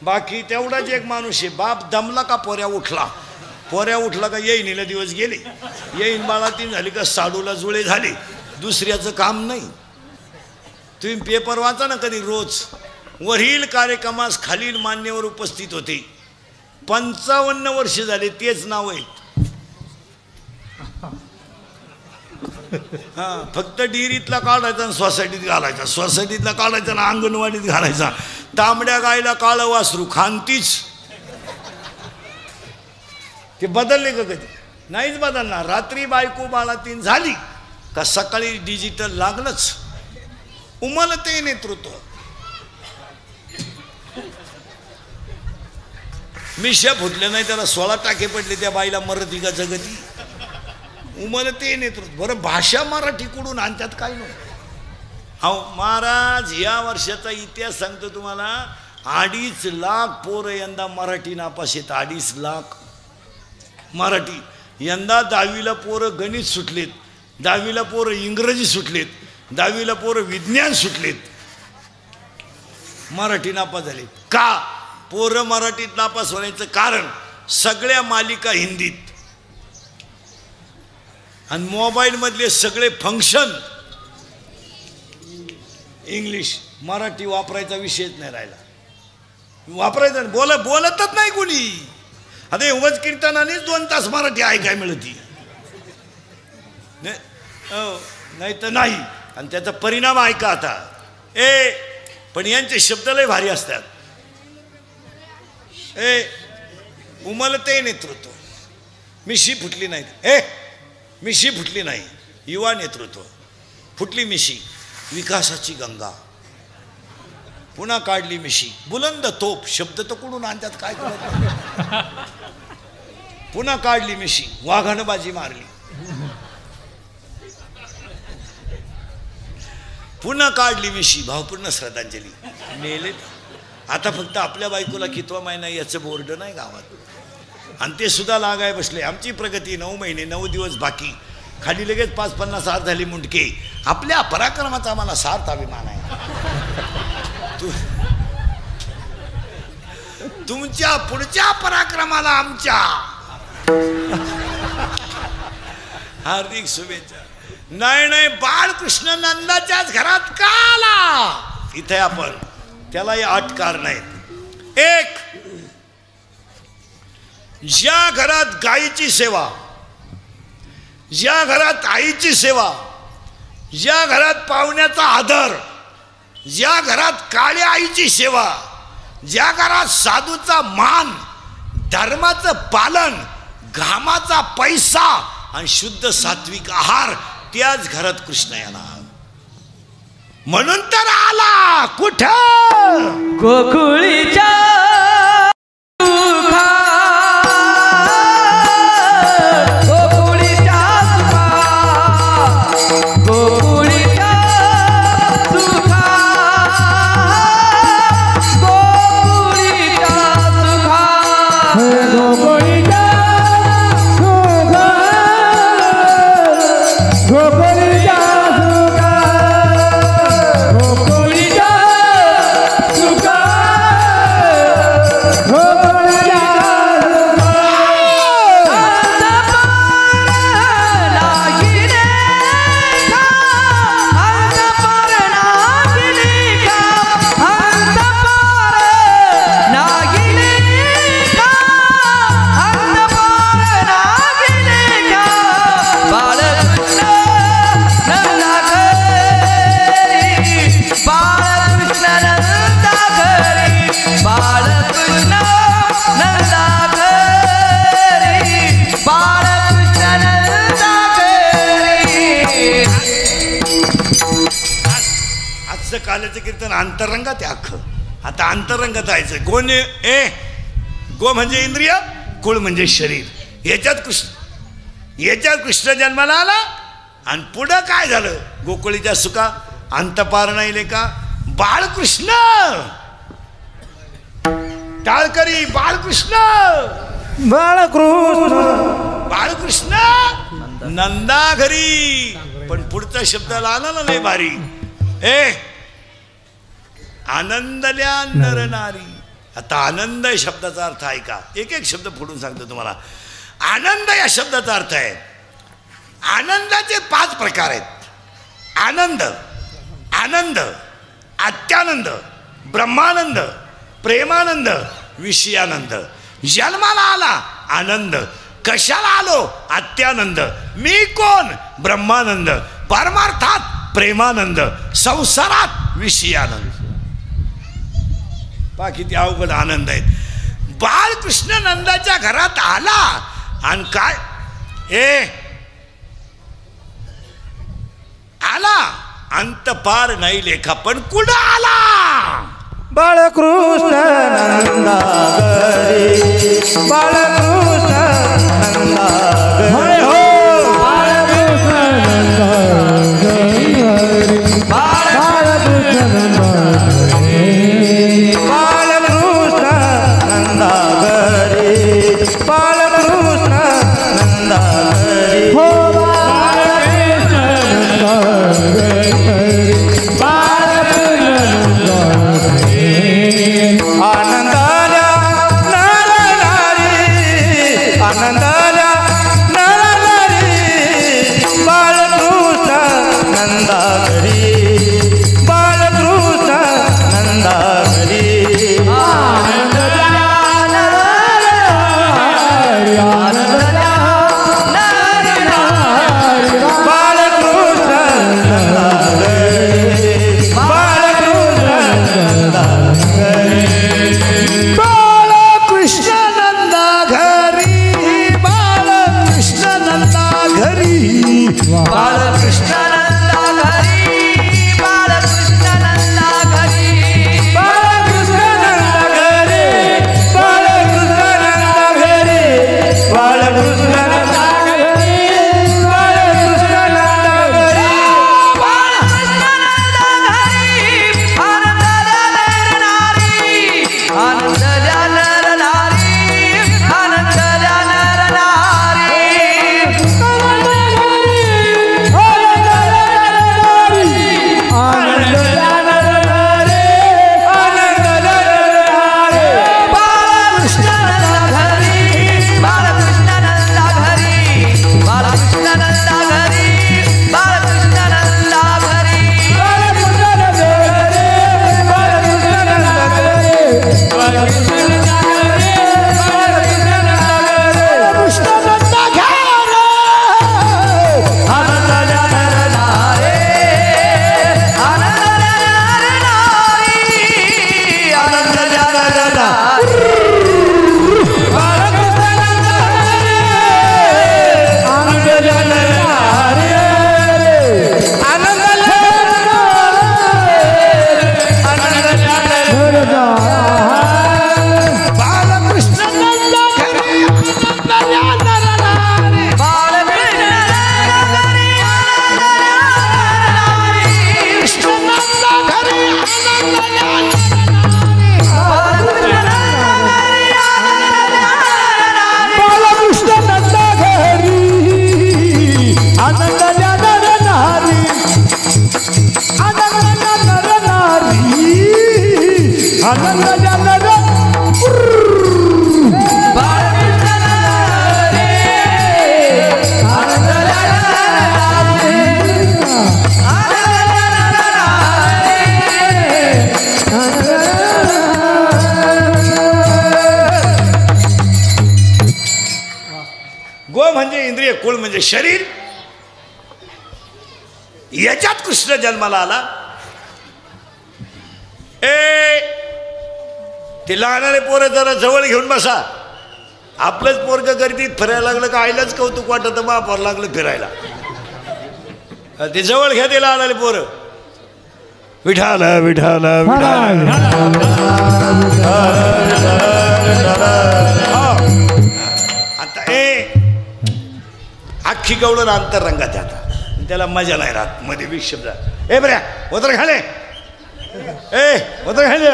बाकी तेवढाच एक माणूस आहे, बाप दमला का पोऱ्या उठला का येईनीला दिवस गेले, येईन बाळा 3 झाली का साडूला जुळे झाले. दुसऱ्याचं काम नाही. तुम्ही पेपर वाचा ना कधी रोज. वरील कार्यक्रमास खालील मान्यवर उपस्थित होते. 55 वर्ष झाले तेच नाव आहेत. हां, फक्त डिरीतला काढायचा आणि सोसायटीत घालायचा, सोसायटीतला काढायचा आणि अंगणवाडीत घालायचा. तांबड्या गायला काळं वासरू खानतीच. ते बदलले का कधी? नाहीच बदलणार. रात्री बायको बाळातीन झाली का सकाळी डिजिटल लागलंच. उमलते नेतृत्व. मिश्या फुटले नाही त्याला 16 टाके पडले, त्या बाईला मरती का जगती. उमलते नेतृत्व. बरं, भाषा मराठी कुठून आणतात काय नाही. अहो महाराज, या वर्षाचा इतिहास सांगतो तुम्हाला. 2.5 लाख पोरं यंदा मराठी नापास आहेत. 2.5 लाख मराठी. यंदा 10वीला पोरं गणित सुटलेत, 10वीला पोरं इंग्रजी सुटलेत, 10वीला पोरं विज्ञान सुटलेत. मराठी नापास झाले का? पोरं मराठीत नापास होण्याचं कारण सगळ्या मालिका हिंदीत आणि मोबाईलमधले सगळे फंक्शन इंग्लिश. मराठी वापरायचा विषयच नाही राहिला. वापरायचा बोलतच नाही कोणी. आता उगाच कीर्तनानेच 2 तास मराठी ऐकाय मिळती नाही तर नाही. आणि त्याचा परिणाम ऐका आता. पण यांचे शब्द लय भारी असतात. उमलते नेतृत्व. मिशी फुटली नाही. मिशी फुटली नाही. युवा नेतृत्व. फुटली मिशी. विकासाची गंगा. पुन्हा काढली मिशी. बुलंद तोप. शब्द तर कुठून आणतात काय कळत नाही. पुन्हा काढली मिशी. वाघानं बाजी मारली. पुन्हा काढली मिशी. भावपूर्ण श्रद्धांजली. मेले. आता फक्त आपल्या बायकोला कितवा महिना याचं बोर्ड नाही गावात. आणि ते सुद्धा लागाय बसले. आमची प्रगती 9 महिने 9 दिवस बाकी. खाली लगेच 5-50 हात झाली मुंडके. आपल्या पराक्रमाचा आम्हाला सार्थ अभिमान आहे. तुमच्या पुढच्या पराक्रमाला आमच्या हार्दिक शुभेच्छा. नाही, बाळकृष्ण नंदाच्याच घरात का आला? इथे आपण त्यालाही 8 कारण आहेत. 1, ज्या घरात गायीची सेवा, ज्या घरात आईची सेवा, ज्या घरात पाहुण्याचा आदर, ज्या घरात काळ्या आईची सेवा, ज्या घरात साधूचा मान, धर्माचं पालन, घामाचा पैसा आणि शुद्ध सात्विक आहार, त्याच घरात कृष्ण येणार. म्हणून तर आला. कुठं? गोकुळीच्या काल्याचं कीर्तन अंतरंगात आहे अख्खं. आता अंतरंगात जायचं. गो म्हणजे इंद्रिय, कुळ म्हणजे शरीर. याच्यात कृष्ण जन्माला आला. आणि पुढं काय झालं? गोकुळीच्या सुका अंतपार नाही लेका. बाळकृष्ण टाळकरी. बाळकृष्ण नंदा घरी. पण पुढचा शब्द आला ना लय भारी. आनंदल्या नर नारी. आता आनंद या शब्दाचा अर्थ आहे का? एक शब्द फोडून सांगतो तुम्हाला. आनंद या शब्दाचा अर्थ आहे, आनंदाचे 5 प्रकार आहेत. आनंद, आनंद, अत्यानंद, ब्रह्मानंद, प्रेमानंद, विषयानंद. जन्माला आला आनंद, कशाला आलो? अत्यानंद. मी कोण? ब्रह्मानंद. परमार्थात प्रेमानंद, संसारात विषयानंद. पहा किती अवघड आनंद आहेत. बाळकृष्ण नंदाच्या घरात आला आणि काय आला अंत पार नाही लेखा, पण कुठं आला? बाळकृष्ण नंदा घरी, बाळकृष्ण नंदा घरी, हो बाळकृष्ण नंदा घरी, बाळकृष्ण नंदा घरी, बाळकृष्ण नंदा घरी, बाळकृष्ण नंदा घरी, हो बाळकृष्ण नंदा घरी, आनंदाला नरनारी, आनंदाला नरनारी, बाळकृष्ण नंदा घरी, बाळकृष्ण नंदा घरी, आनंदाला नरनारी, आनंदाला नरनारी, बाळकृष्ण नंदा घरी, बाळकृष्ण नंदा बाळकृष्ण नंदा घरी, बाळकृष्ण नंदा घरी, बाळकृष्ण नंदा घरी, बाळकृष्ण नंदा घरी, बाळकृष्ण नंदा घरी, बाळकृष्ण नंदा घरी, बाळकृष्ण नंदा घरी, बाळकृष्ण नंदा घरी, बाळकृष्ण नंदा घरी, आनंदाला नरनारी, आनंदाला नरनारी, आनंदाला नरनारी, आनंदाला नरनारी, आनंदाला नरनारी, बाळकृष्ण नंदा घरी, बाळकृष्ण नंदा घरी, बाळकृष्ण नंदा घरी, बाळकृष्ण नंदा घरी, बाळकृष्ण नंदा घरी, बाळकृष्ण नंदा घरी, बाळकृष्ण नंदा घरी, बाळकृष्ण नंदा घरी, बाळकृष्ण नंदा घरी, आनंदाला नरनारी, आनंदाला नरनारी, आनंदाला नरनारी, बाळकृष्ण नंदा घरी, आनंदाला नरनारी, आनंदाला नरनारी, बाळकृष्ण नंदा घरी, आनंदाला नरनारी, बाळकृष्ण नंदा घरी, आनंदाला नरनारी, कृष्ण नंदा घरी, आनंदाला नरनारी, बाळकृष्ण नंदा घरी, आनंदाला नरनारी, बाळकृष्ण नंदा घरी, आनंदाला नरनारी, आनंदाला नरनारी, आनंदाला गो म्हणजे इंद्रिय, कुळ म्हणजे शरीर. याच्यात कृष्ण जन्माला आला. ते लहानारे पोरं जरा जवळ घेऊन बसा. आपलंच पोरग गर्दीत फिरायला लागलं का आईलाच कौतुक वाटत, बापावर लागलं फिरायला. ते जवळ घ्या ते लहानारे पोरं. विठाल विठाल आता अख्खी गवळण अंतरंगात आता त्याला मजा नाही राहत. मध्ये विक्षेप ए बऱ्या होत्र खाले, होत्र खाले.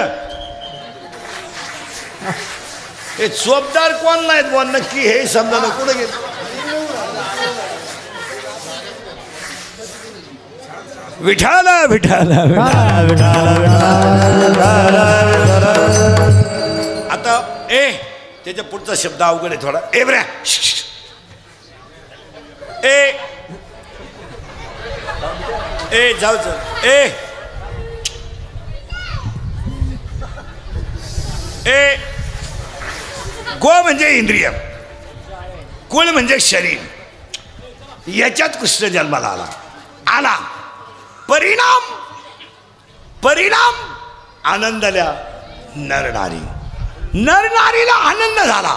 हे चोपदार कोण नाहीत बुवा नक्की, हे समजा ना कुठं गेलं. विठाल विठाल आता त्याच्या पुढचा शब्द अवघड आहे थोडा. ए बऱ्या जाऊ गो म्हणजे इंद्रिय, कुळ म्हणजे शरीर, याच्यात कृष्ण जन्माला आला. परिणाम आनंदल्या नरनारीला आनंद झाला.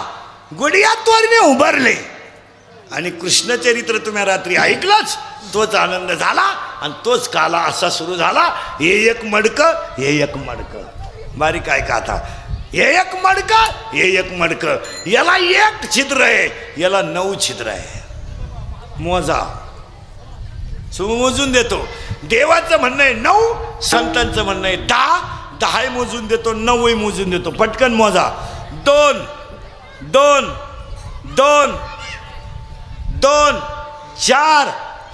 गुडियात्वरने उभारले आणि कृष्णचरित्र तुम्ही रात्री ऐकलंच. तोच आनंद झाला आणि तोच काला असा सुरू झाला. हे एक मडकं बारीक आहे का आता. हे एक मडकं याला एक छिद्र आहे, याला 9 छिद्र आहे. मोजा मोजून देतो. देवाचं म्हणणं आहे 9, संतांचं म्हणणं आहे 10. 10 मोजून देतो, 9 मोजून देतो. पटकन मोजा. 2 2 2 2 4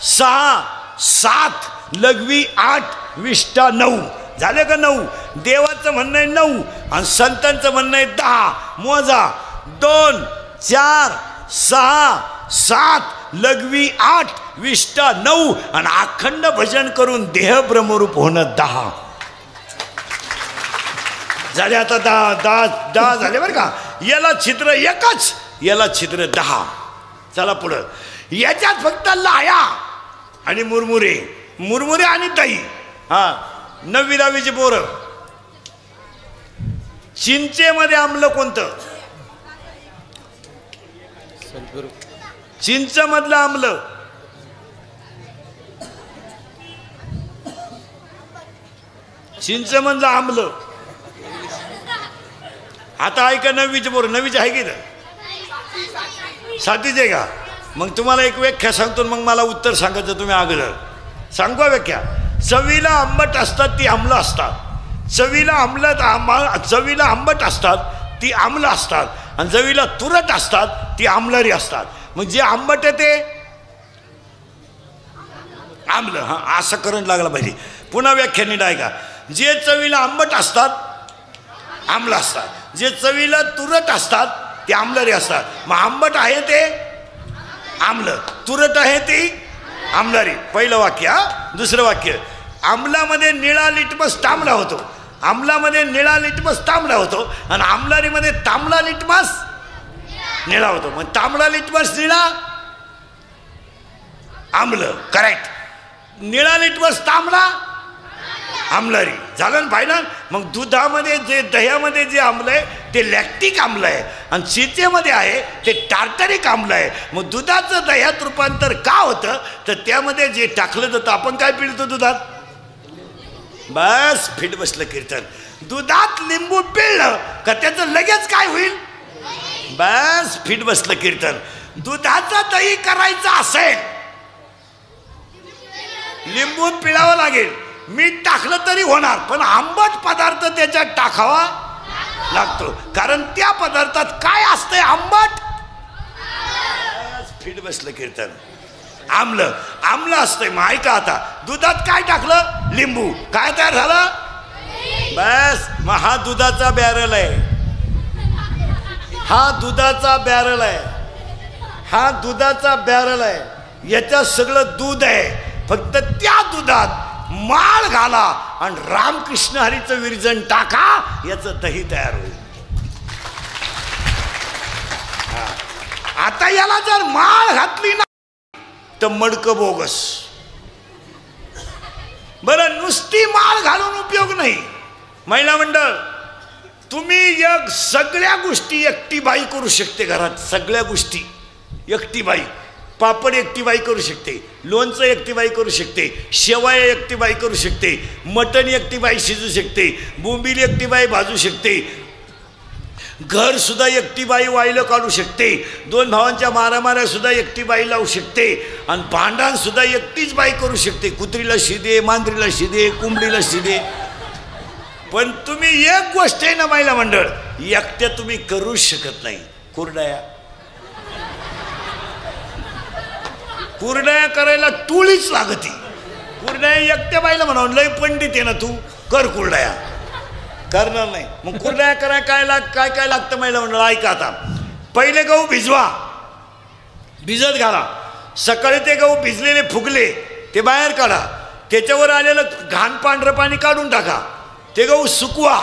6 7 लघवी 8 विष्टा 9 झाले का 9. देवाचं म्हणणं आहे 9 आणि संतांचं म्हणणं आहे 10. मोजा. 2 4 6 7 लघवी 8 विष्टा 9 आणि अखंड भजन करून देह ब्रह्मरूप होणं 10 झाले. आता 10 झाले बरं का. याला छिद्र एकच, याला छिद्र 10. चला पुढं. याच्यात फक्त लाया आणि मुरमुरे आणि दही. हा 9वी 10वीची पोरं. चिंचेमध्ये आमलं कोणतं? चिंच मधलं आमलं. चिंच मधलं आमलं. आता ऐका 9वीचे पोरं. 9वीचे आहे की 7वीचे का? मग तुम्हाला एक व्याख्या सांगतो, मग मला उत्तर सांगायचं. तुम्ही अगोदर सांगू व्याख्या. चवीला आंबट असतात ती आम्ल असतात. चवीला आंबट असतात ती आम्ल असतात आणि चवीला तुरट असतात ती आम्लरी असतात. मग जे आंबट आहे ते आम्ल. हा असं करंट लागला पाहिजे. पुन्हा व्याख्या नीट ऐका. जे चवीला आंबट असतात आम्ल असतात, जे चवीला तुरट असतात ते आम्लरी असतात. मग आंबट आहे ते आम्ल, तुरट आहे ती आम्लरी. पहिलं वाक्य. दुसरं वाक्य. आम्लामध्ये निळा लिटमस तांबडा होतो. आम्लामध्ये निळा लिटमस तांबडा होतो आणि आम्लारीमध्ये तांबडा लिटमस निळा होतो. मग तांबडा लिटमस निळा आम्ल. करेक्ट. निळा लिटमस तांबडा आम्लरी. झालं ना फायनल. मग दुधामध्ये जे दह्यामध्ये जे आम्ल आहे ते लॅक्टिक आम्ल आहे आणि चिंचेमध्ये आहे ते टार्टरिक आम्ल आहे. मग दुधाचं दह्यात रूपांतर का होतं तर त्यामध्ये जे टाकलं जातं. आपण काय पिळतो दुधात? बस फिट बसलं कीर्तन. दुधात लिंबू पिळलं का त्याचं लगेच काय होईल? बस फिट बसलं कीर्तन. दुधाचं दही करायचं असेल लिंबू पिळावं लागेल. मीठ टाकलं तरी होणार, पण आंबट पदार्थ त्याच्यात टाकावा लागतो. कारण त्या पदार्थात काय असतंय? आंबट. फिट बसलं कीर्तन. आम्ल असतंय. मग ऐका आता. दुधात काय टाकलं? लिंबू. काय तयार झालं? बस. मग हा दुधाचा बॅरल आहे. हा दुधाचा बॅरल आहे. याच्यात सगळं दूध आहे. फक्त त्या दुधात माळ घाला आणि रामकृष्ण हरीचं विरजन टाका, याचं दही तयार होईल. आता याला जर माळ घातली ना तर मडकं बोगस. बरं, नुसती माळ घालून उपयोग नाही. महिला मंडळ, तुम्ही सगळ्या गोष्टी एकटी बाई करू शकते घरात. सगळ्या गोष्टी एकटी बाई. पापड एकटी बाई करू शकते, लोणचं एकटी बाई करू शकते, शेवया एकटी बाई करू शकते, मटण एकटी बाई शिजू शकते, बोंबील एकटी बाई भाजू शकते, घर सुद्धा एकटी बाई वाईलं काढू शकते, 2 भावांच्या मारामाऱ्या सुद्धा एकटी बाई लावू शकते आणि भांडण सुद्धा एकटीच बाई करू शकते. कुत्रीला शिदे, मांजरीला शिदे, कोंबडीला शिदे. पण तुम्ही एक गोष्ट आहे ना महिला मंडळ, एकट्या तुम्ही करूच शकत नाही. कुरडया करायला टोळीच लागती. कुरडया एकट्या बाईला म्हणावं लय पंडित आहे ना तू, कर कुरडया. करणार नाही. मग कुरडया करायला काय लागतं महिला मंडळ? ऐका आता. पहिले गहू भिजवा, भिजत घाला. सकाळी ते गहू भिजलेले फुगले ते बाहेर काढा. त्याच्यावर आलेलं घाण पांढरं पाणी काढून टाका. ते गहू सुकवा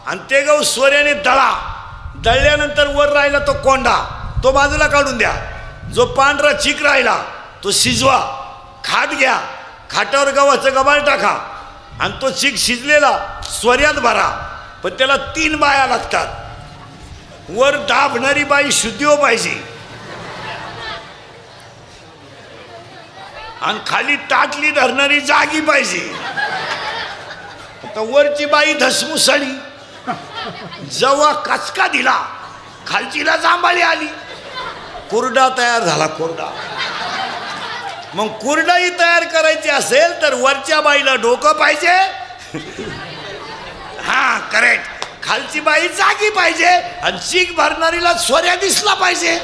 आणि ते गहू सोऱ्याने दळा. दळल्यानंतर वर राहिला तो कोंडा तो बाजूला काढून द्या. जो पांढरा चीक राहिला तो शिजवा, खाट घ्या, खाटावर गव्हाचं गबाळ टाका आणि तो चीक शिजलेला स्वऱ्यात भरा. पण त्याला 3 बाया लागतात. वर दाबणारी बाई शुद्धीव पाहिजे आणि खाली ताटली धरणारी जागी पाहिजे. आता वरची बाई धसमुसळी, जेव्हा कचका दिला खालचीला जांभळी आली, कुरडा तयार झाला. कुरडा मग कुरडाई तयार करायची असेल तर वरच्या बाईला डोकं पाहिजे, हा करेक्ट, खालची बाई जागी पाहिजे आणि चीक भरणारीला स्वऱ्या दिसला पाहिजे.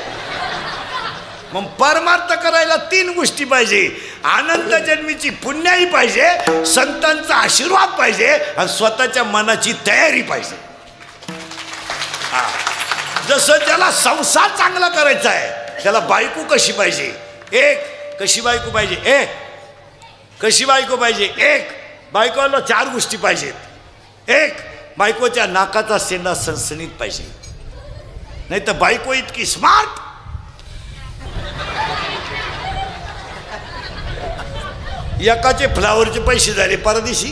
मग परमार्थ करायला 3 गोष्टी पाहिजे. अनंत जन्मीची पुण्याई पाहिजे, संतांचा आशीर्वाद पाहिजे आणि स्वतःच्या मनाची तयारी पाहिजे. जसं त्याला संसार चांगला करायचा आहे त्याला बायको कशी पाहिजे? एक कशी बायको पाहिजे? कशी बायको पाहिजे? बायकोला 4 गोष्टी पाहिजेत. बायकोच्या नाकाचा शेंडा सणसणीत पाहिजे, नाही तर बायको इतकी स्मार्ट एकाचे फ्लावरचे पैसे झाले परदेशी,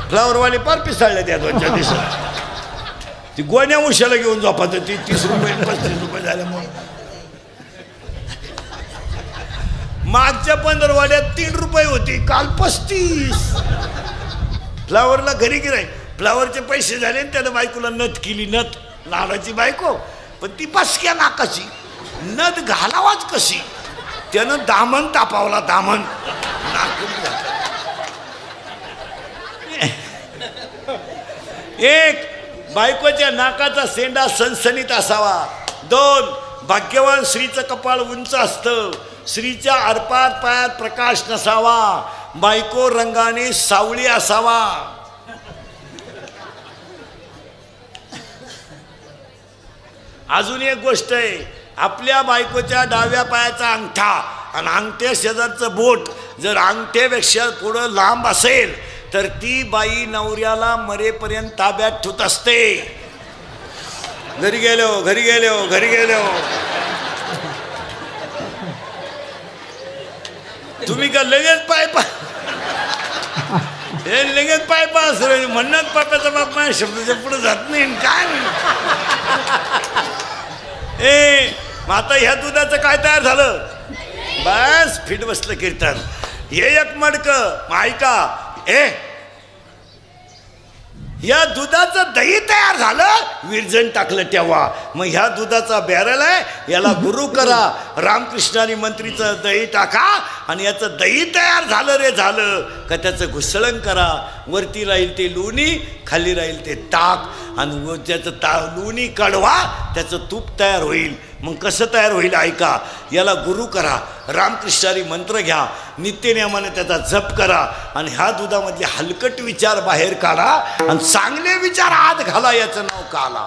फ्लावरवाले पार पिसाळले त्या 2-4 दिवसात. ती गोण्या उशाला घेऊन झोपात ती 30 रुपये 35 रुपये झाल्यामुळे. मागच्या 15 वाड्यात 3 रुपये होती, काल 35. फ्लावरला घरी गिराय, फ्लावरचे पैसे झाले त्यानं बायकोला नथ केली. नथ लाडाची बायको, पण ती बसक्या नाकाची. नथ घालावाच कशी? त्यानं दामन तापावला, दामन नाकून. 1 बायकोच्या नाकाचा शेंडा सणसणीत असावा. 2 भाग्यवान स्त्रीचं कपाळ उंच असतं, स्त्रीच्या आरपार पायात प्रकाश नसावा, बायको रंगाने सावळी असावा. अजून एक गोष्ट आहे, आपल्या बायकोच्या डाव्या पायाचा अंगठा आणि अंगठ्या शेजारचं बोट जर अंगठ्यापेक्षा पुढं लांब असेल तर ती बाई नवऱ्याला मरेपर्यंत ताब्यात ठेवत असते. घरी गेलो तुम्ही का लगेच पाय हे लगेच पाय पास म्हणत पाप्याचा बाप माझ्या शब्दाच्या पुढे जात नाही काय. आता ह्या दुधाचं काय तयार झालं? बस फिट बसलं कीर्तन. हे एक मडकं ऐका, या दुधाचं दही तयार झालं, विरजण टाकलं तेव्हा. मग ह्या दुधाचा बॅरल आहे, याला गुरु करा, रामकृष्णानी मंत्रीचं दही टाका आणि याचं दही तयार झालं रे झालं का त्याचं घुसळण करा. वरती राहील ते लोणी, खाली राहील ते ताक आणि त्याचं लोणी काढवा, त्याचं तूप तयार होईल. मग कसं तयार होईल ऐका, याला गुरु करा, रामकृष्णारी मंत्र घ्या, नित्यनियमाने त्याचा जप करा आणि ह्या दुधामधले हलकट विचार बाहेर काढा आणि चांगले विचार आत घाला. याचं नाव काला.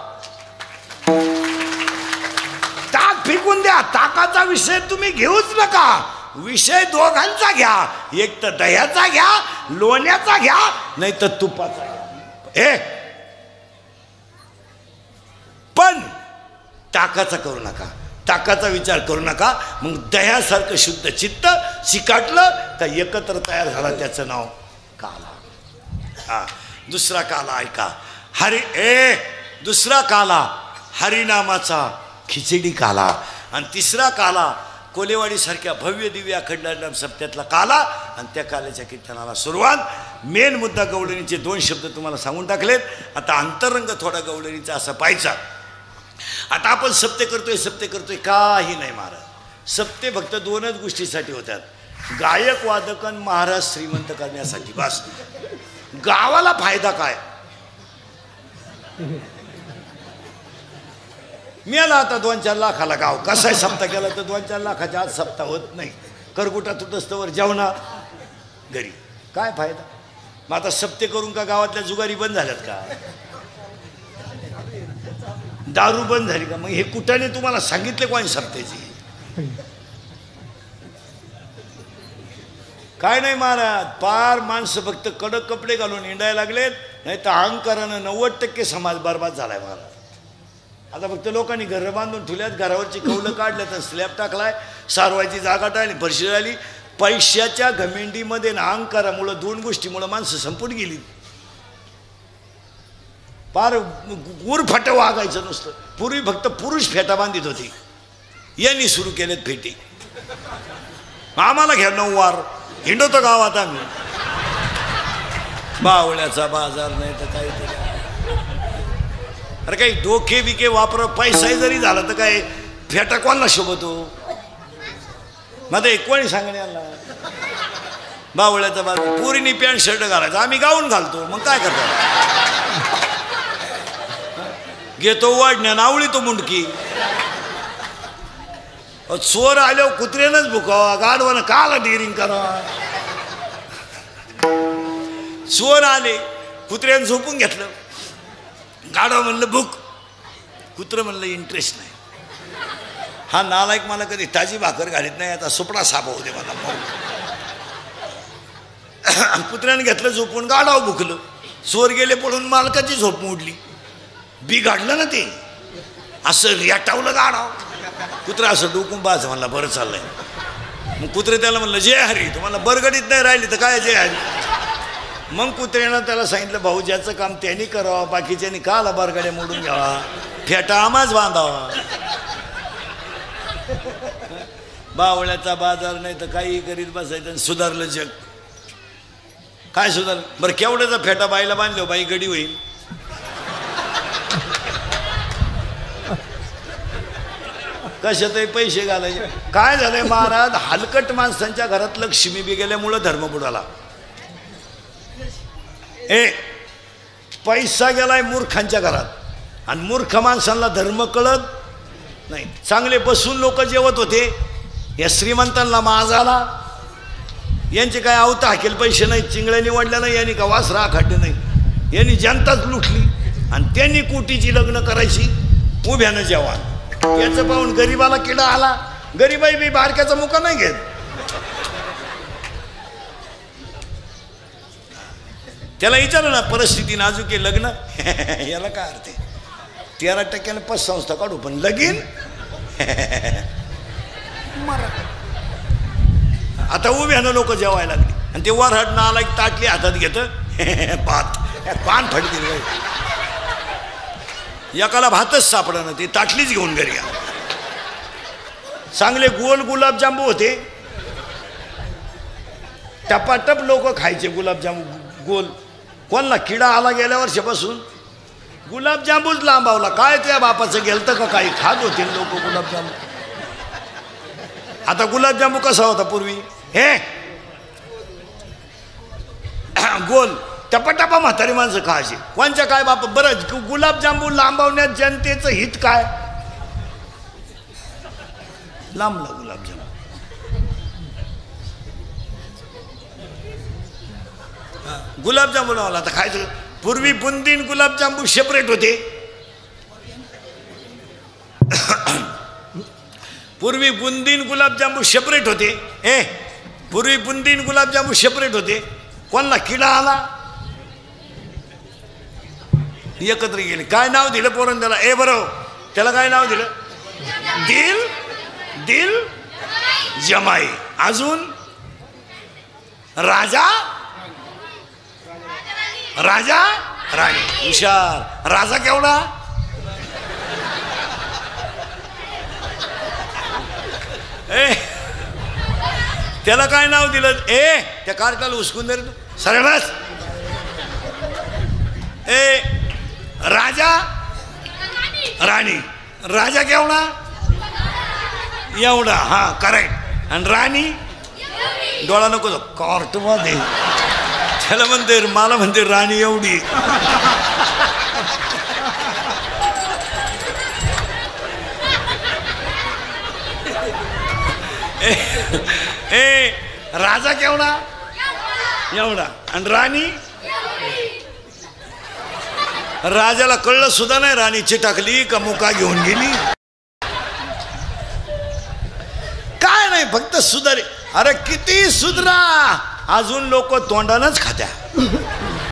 ताक फेकून द्या, ताकाचा विषय तुम्ही घेऊच नका. विषय दोघांचा घ्या, एक तर दह्याचा घ्या, लोण्याचा घ्या, नाही तर तुपाचा घ्या. पण ताकाचा करू नका, ताकाचा विचार करू नका. मग दह्यासारखं शुद्ध चित्त चिकाटलं का एकत्र तयार झाला, त्याचं नाव काला. दुसरा काला ऐका, दुसरा काला हरिनामाचा खिचडी काला. आणि तिसरा काला कोलेवाडीसारख्या भव्य दिव्य अखंड सप्त्यातला काला. आणि त्या काल्याच्या कीर्तनाला सुरुवात. मेन मुद्दा गवळणीचे 2 शब्द तुम्हाला सांगून टाकलेत. आता अंतरंग थोडा गवळणीचा असा पाहायचा. आता आपण सप्ते करतोय काही नाही महाराज. सप्ते फक्त 2च गोष्टीसाठी होतात, गायक वादक आणि महाराज श्रीमंत करण्यासाठी. बस. गावाला फायदा काय? मिळाला आता 2-4 लाखाला गाव. कसाय सप्ताह केला तर 2-4 लाखाच्या आज सप्ताह होत नाही. करगुटा तुटस्तवर जेवणा घरी काय फायदा? मग आता सप्ते करून का गावातल्या जुगारी बंद झाल्यात का? दारू बंद झाली का? मग हे कुठाने तुम्हाला सांगितले कोणी सप्त्याची? काय नाही महाराज, पार माणसं फक्त कडक कपडे घालून हिंडायला लागलेत, नाही तर अहंकारानं 90% समाज बर्बाद झालाय महाराज. आता फक्त लोकांनी घरं बांधून ठेवल्यात, घरावरची कौलं काढल्या तर स्लॅब टाकलाय, सारवायची जागा टाळली, फरशी झाली. पैशाच्या घमेंडीमध्ये ना अहंकारामुळं 2 गोष्टीमुळं माणसं संपून गेली. पार उरफाट वागायचं नुसतं. पूर्वी फक्त पुरुष फेटा बांधित होती, यांनी सुरू केलेत फेटी. आम्हाला घ्या 9 वार, हिंडवतो गावात आम्ही. बावळ्याचा बाजार नाही तर काहीतरी. अरे काही डोके बिके वापर, पैसाही जरी झाला तर काय फेटा कोणाला शोभतो? मध्ये कोणी सांगणे आला बावळ्याचा बाजार. पुरीनी पॅन्ट शर्ट घालायचं, आम्ही गाऊन घालतो, मग काय करतो? घेतो वाढण्या नावळी तो मुंडकी. चोर आल्यावर कुत्र्यानंच भुकावा, गाडवानं काला डिरिंग करावा. चोर आले, कुत्र्यानं झोपून घेतलं, गाडवा म्हणलं भूक, कुत्रं म्हणलं इंटरेस्ट नाही. हा नालायक मला कधी ताजी भाकर घालीत नाही, आता सुपडा साप होते मला. कुत्र्यानं घेतलं झोपून, गाडाव भुकलं. चोर गेले पळून, मालकाची झोप मोडली. बिघाडलं ना ते, असं रेटावलं गाडाव. कुत्रा असं डोकून बाज म्हणला बरं चाललंय. मग कुत्रे त्याला म्हणलं जय हरी. तुम्हाला बरगडीत नाही राहिली तर काय जय हरी. मग कुत्र्यानं त्याला सांगितलं भाऊ ज्याचं काम त्यांनी करावं, बाकीच्यांनी काला बरगड्या मोडून घ्यावा, फेटा आमाच बांधावा. बावळ्याचा बाजार नाही तर काही करीत बसायचं. सुधारलं जग. काय सुधारलं? बरं केवढ्याचा फेटा बाईला बांधलो, बाई गडी होईल. कशातही पैसे घालायचे. काय झालंय महाराज, हलकट माणसांच्या घरात लक्ष्मी बी गेल्यामुळं धर्म बुडाला. पैसा गेलाय मूर्खांच्या घरात, आणि मूर्ख माणसांना धर्म कळत नाही. चांगले बसून लोक जेवत होते, या श्रीमंतांना माज आला. यांचे काय आवता हाकेल पैसे नाही, चिंगळ्या निवडल्या नाही, यांनी का वासरा खाड्डे नाही. यांनी जनताच लुटली, आणि त्यांनी कोटीची लग्न करायची उभ्यानं जेवण. याचं पाहून गरीबाला किडा आला. गरीबाई बी बारक्याचा मुका नाही घेत. त्याला विचारलं ना, परिस्थिती नाजूक आहे, लग्न याला काय अर्थ आहे? 13% पतसंस्था काढू, पण लगीन आता उभ्यानं लोक जेवायला लागली, आणि ते वरहड नाला एक ताटली हातात घेतं, भात पान फडतील. एकाला भातच सापडा ना, ते ताटलीच घेऊन घरी या. चांगले गोल गुलाबजांबू होते, टपाटप लोक खायचे गुलाबजांबू गोल. कोणला किडा आला गेल्या वर्षापासून गुलाबजांबूच लांबावला. काय त्या बापाचं गेलतं का काही खात होते लोक गुलाबजांबू. आता गुलाबजांबू कसा होता पूर्वी? हे गोल टपाटपा म्हातारी माणसं खायची. कोणच्या काय बाप. बरं गुलाबजांबू लांबवण्यात जनतेचं हित काय? लांबला गुलाबजांबू. गुलाबजांबू लावला आता खायचं. पूर्वी बुंदीन गुलाबजांबू सेपरेट होते. पूर्वी बुंदीन गुलाबजांबू सेपरेट होते. पूर्वी बुंदीन गुलाबजांबू सेपरेट होते. कोणला किडा आला एकत्र गेले. काय नाव दिलं पोरण त्याला? बरोबर, त्याला काय नाव दिलं? दिल दिल जमाई. अजून राजा राजा राणी. हुशार. राजा केवढा? त्याला काय नाव दिलं? त्या कार्टाला उचकून दे रे तू. सरळ बस. राजा राणी. राजा केवढा? एवढा. हा करेक्ट. आणि राणी डोळा नको तो कॉर्ट मध्ये. त्याला म्हणते, मला म्हणते राणी एवढी. राजा केवढा? एवढा. आणि राणी? राजाला कळलं सुद्धा नाही राणीची टाकली का मुका घेऊन गेली. काय नाही, फक्त सुधारे. अरे किती सुधरा, अजून लोक तोंडानच खात्या.